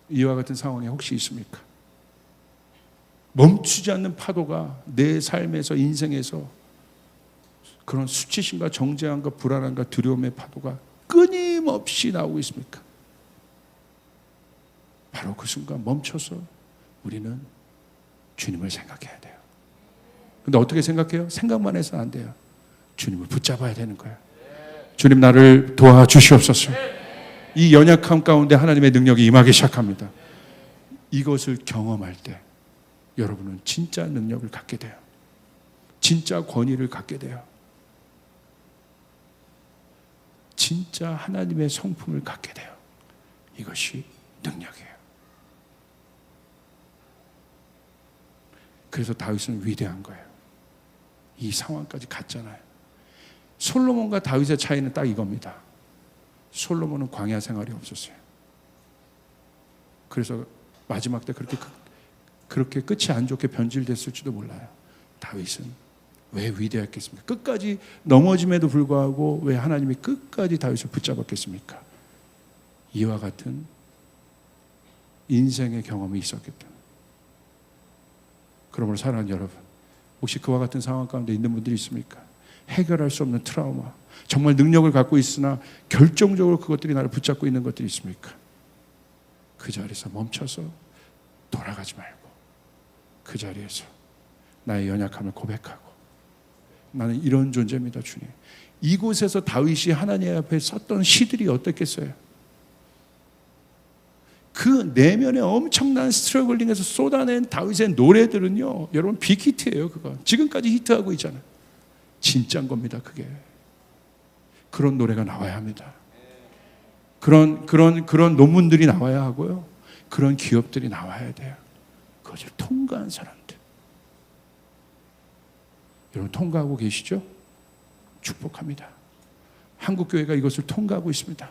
이와 같은 상황이 혹시 있습니까? 멈추지 않는 파도가 내 삶에서, 인생에서 그런 수치심과 정죄함과 불안함과 두려움의 파도가 끊임없이 나오고 있습니까? 바로 그 순간 멈춰서 우리는 주님을 생각해야 돼요. 근데 어떻게 생각해요? 생각만 해서는 안 돼요. 주님을 붙잡아야 되는 거예요. 주님 나를 도와주시옵소서. 이 연약함 가운데 하나님의 능력이 임하기 시작합니다. 이것을 경험할 때 여러분은 진짜 능력을 갖게 돼요. 진짜 권위를 갖게 돼요. 진짜 하나님의 성품을 갖게 돼요. 이것이 능력이에요. 그래서 다윗은 위대한 거예요. 이 상황까지 갔잖아요. 솔로몬과 다윗의 차이는 딱 이겁니다. 솔로몬은 광야 생활이 없었어요. 그래서 마지막 때 그렇게 끝이 안 좋게 변질됐을지도 몰라요. 다윗은 왜 위대했겠습니까? 끝까지 넘어짐에도 불구하고 왜 하나님이 끝까지 다윗을 붙잡았겠습니까? 이와 같은 인생의 경험이 있었기 때문에. 그러므로 사랑하는 여러분, 혹시 그와 같은 상황 가운데 있는 분들이 있습니까? 해결할 수 없는 트라우마, 정말 능력을 갖고 있으나 결정적으로 그것들이 나를 붙잡고 있는 것들이 있습니까? 그 자리에서 멈춰서 돌아가지 말고 그 자리에서 나의 연약함을 고백하고, 나는 이런 존재입니다, 주님. 이곳에서 다윗이 하나님 앞에 섰던 시들이 어떻겠어요? 그 내면에 엄청난 스트러글링에서 쏟아낸 다윗의 노래들은요, 여러분 빅히트예요. 그거 지금까지 히트하고 있잖아요. 진짜인 겁니다. 그게 그런 노래가 나와야 합니다. 그런 논문들이 나와야 하고요, 그런 기업들이 나와야 돼요. 그것을 통과한 사람들. 여러분 통과하고 계시죠? 축복합니다. 한국교회가 이것을 통과하고 있습니다.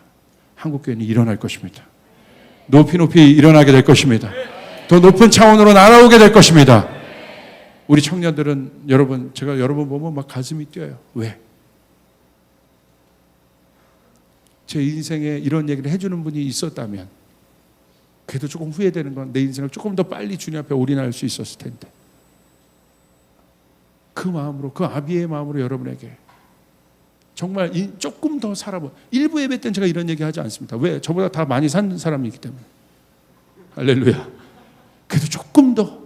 한국교회는 일어날 것입니다. 높이 일어나게 될 것입니다. 더 높은 차원으로 날아오게 될 것입니다. 우리 청년들은 여러분, 제가 여러분 보면 막 가슴이 뛰어요. 왜? 제 인생에 이런 얘기를 해주는 분이 있었다면, 그래도 조금 후회되는 건 내 인생을 조금 더 빨리 주님 앞에 올인할 수 있었을 텐데. 그 마음으로, 그 아비의 마음으로 여러분에게 정말 조금 더 살아보. 일부 예배 때는 제가 이런 얘기 하지 않습니다. 왜? 저보다 다 많이 산 사람이기 때문에. 할렐루야. 그래도 조금 더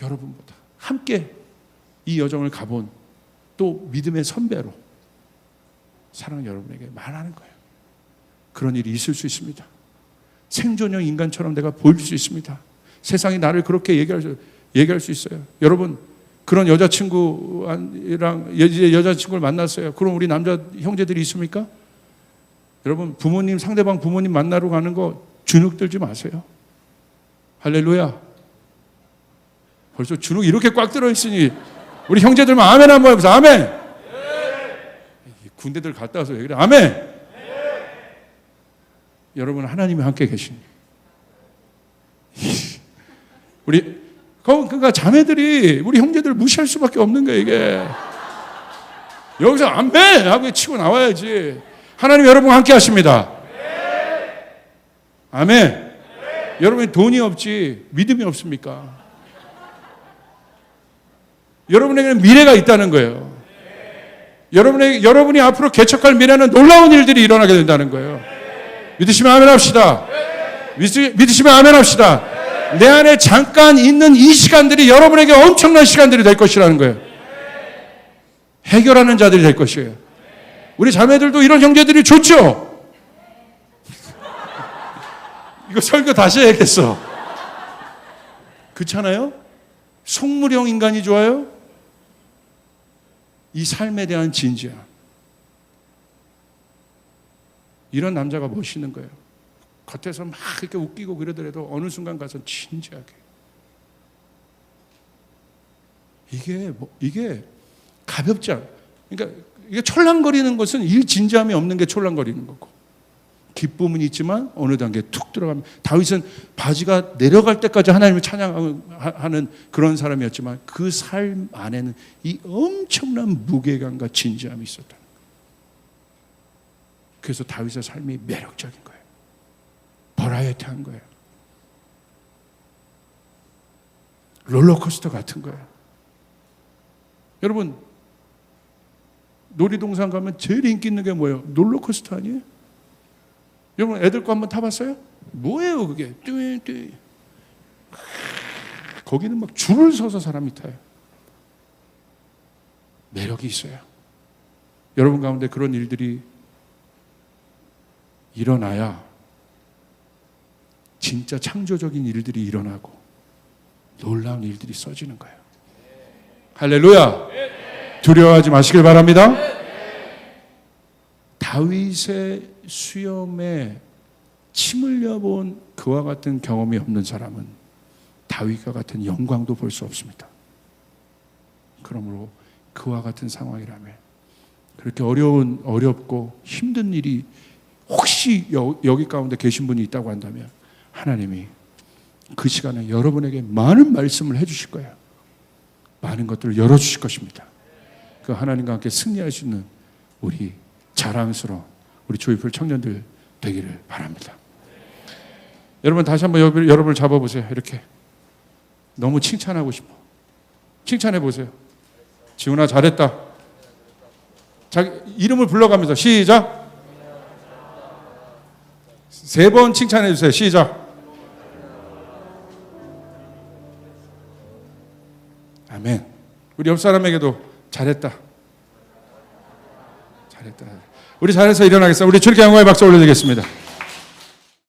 여러분보다 함께 이 여정을 가본 또 믿음의 선배로 사랑하는 여러분에게 말하는 거예요. 그런 일이 있을 수 있습니다. 생존형 인간처럼 내가 보일 수 있습니다. 세상이 나를 그렇게 얘기할 수 있어요. 여러분, 그런 여자친구랑 여자친구를 만났어요. 그럼 우리 남자 형제들이 있습니까? 여러분, 상대방 부모님 만나러 가는 거 주눅 들지 마세요. 할렐루야. 벌써 주눅 이렇게 꽉 들어있으니 우리 형제들만 아멘 한번 해보세요. 아멘. 네. 군대들 갔다 와서 얘기를 아멘. 네. 여러분, 하나님이 함께 계시니 그러니까 자매들이 우리 형제들을 무시할 수밖에 없는 거예요. 이게 여기서 아멘 하고 치고 나와야지. 하나님 여러분과 함께 하십니다. 아멘. 여러분이 돈이 없지 믿음이 없습니까? 여러분에게는 미래가 있다는 거예요. 여러분이 앞으로 개척할 미래는 놀라운 일들이 일어나게 된다는 거예요. 믿으시면 아멘 합시다. 믿으시면 아멘 합시다. 내 안에 잠깐 있는 이 시간들이 여러분에게 엄청난 시간들이 될 것이라는 거예요. 해결하는 자들이 될 것이에요. 우리 자매들도 이런 형제들이 좋죠? 이거 설교 다시 해야겠어. 그렇잖아요? 속물형 인간이 좋아요? 이 삶에 대한 진지함. 이런 남자가 멋있는 거예요. 겉에서 막 이렇게 웃기고 그러더라도 어느 순간 가서 진지하게. 이게 가볍지 않아. 그러니까 이게 촐랑거리는 것은 이 진지함이 없는 게 촐랑거리는 거고, 기쁨은 있지만 어느 단계에 툭 들어가면, 다윗은 바지가 내려갈 때까지 하나님을 찬양하는 그런 사람이었지만 그 삶 안에는 이 엄청난 무게감과 진지함이 있었다. 그래서 다윗의 삶이 매력적인 거예요. 버라이어티한 거예요. 롤러코스터 같은 거예요. 여러분, 놀이동산 가면 제일 인기 있는 게 뭐예요? 롤러코스터 아니에요? 여러분, 애들 거 한번 타봤어요? 뭐예요 그게? 뚜 거기는 막 줄을 서서 사람이 타요. 매력이 있어요. 여러분 가운데 그런 일들이 일어나야 진짜 창조적인 일들이 일어나고 놀라운 일들이 써지는 거예요. 할렐루야. 두려워하지 마시길 바랍니다. 다윗의 수염에 침 흘려본 그와 같은 경험이 없는 사람은 다윗과 같은 영광도 볼 수 없습니다. 그러므로 그와 같은 상황이라면, 그렇게 어렵고 힘든 일이 혹시 여기 가운데 계신 분이 있다고 한다면 하나님이 그 시간에 여러분에게 많은 말씀을 해주실 거예요. 많은 것들을 열어주실 것입니다. 그 하나님과 함께 승리할 수 있는 우리 자랑스러운 우리 조이풀 청년들 되기를 바랍니다. 여러분, 다시 한번 여러분을 잡아보세요. 이렇게 너무 칭찬하고 싶어. 칭찬해 보세요. 지훈아 잘했다. 자기 이름을 불러가면서 시작. 3번 칭찬해 주세요. 시작. 아멘. 우리 옆 사람에게도 잘했다. 잘했다. 우리 잘해서 일어나겠습니다. 우리 주님께 영광의 박수 올려드리겠습니다.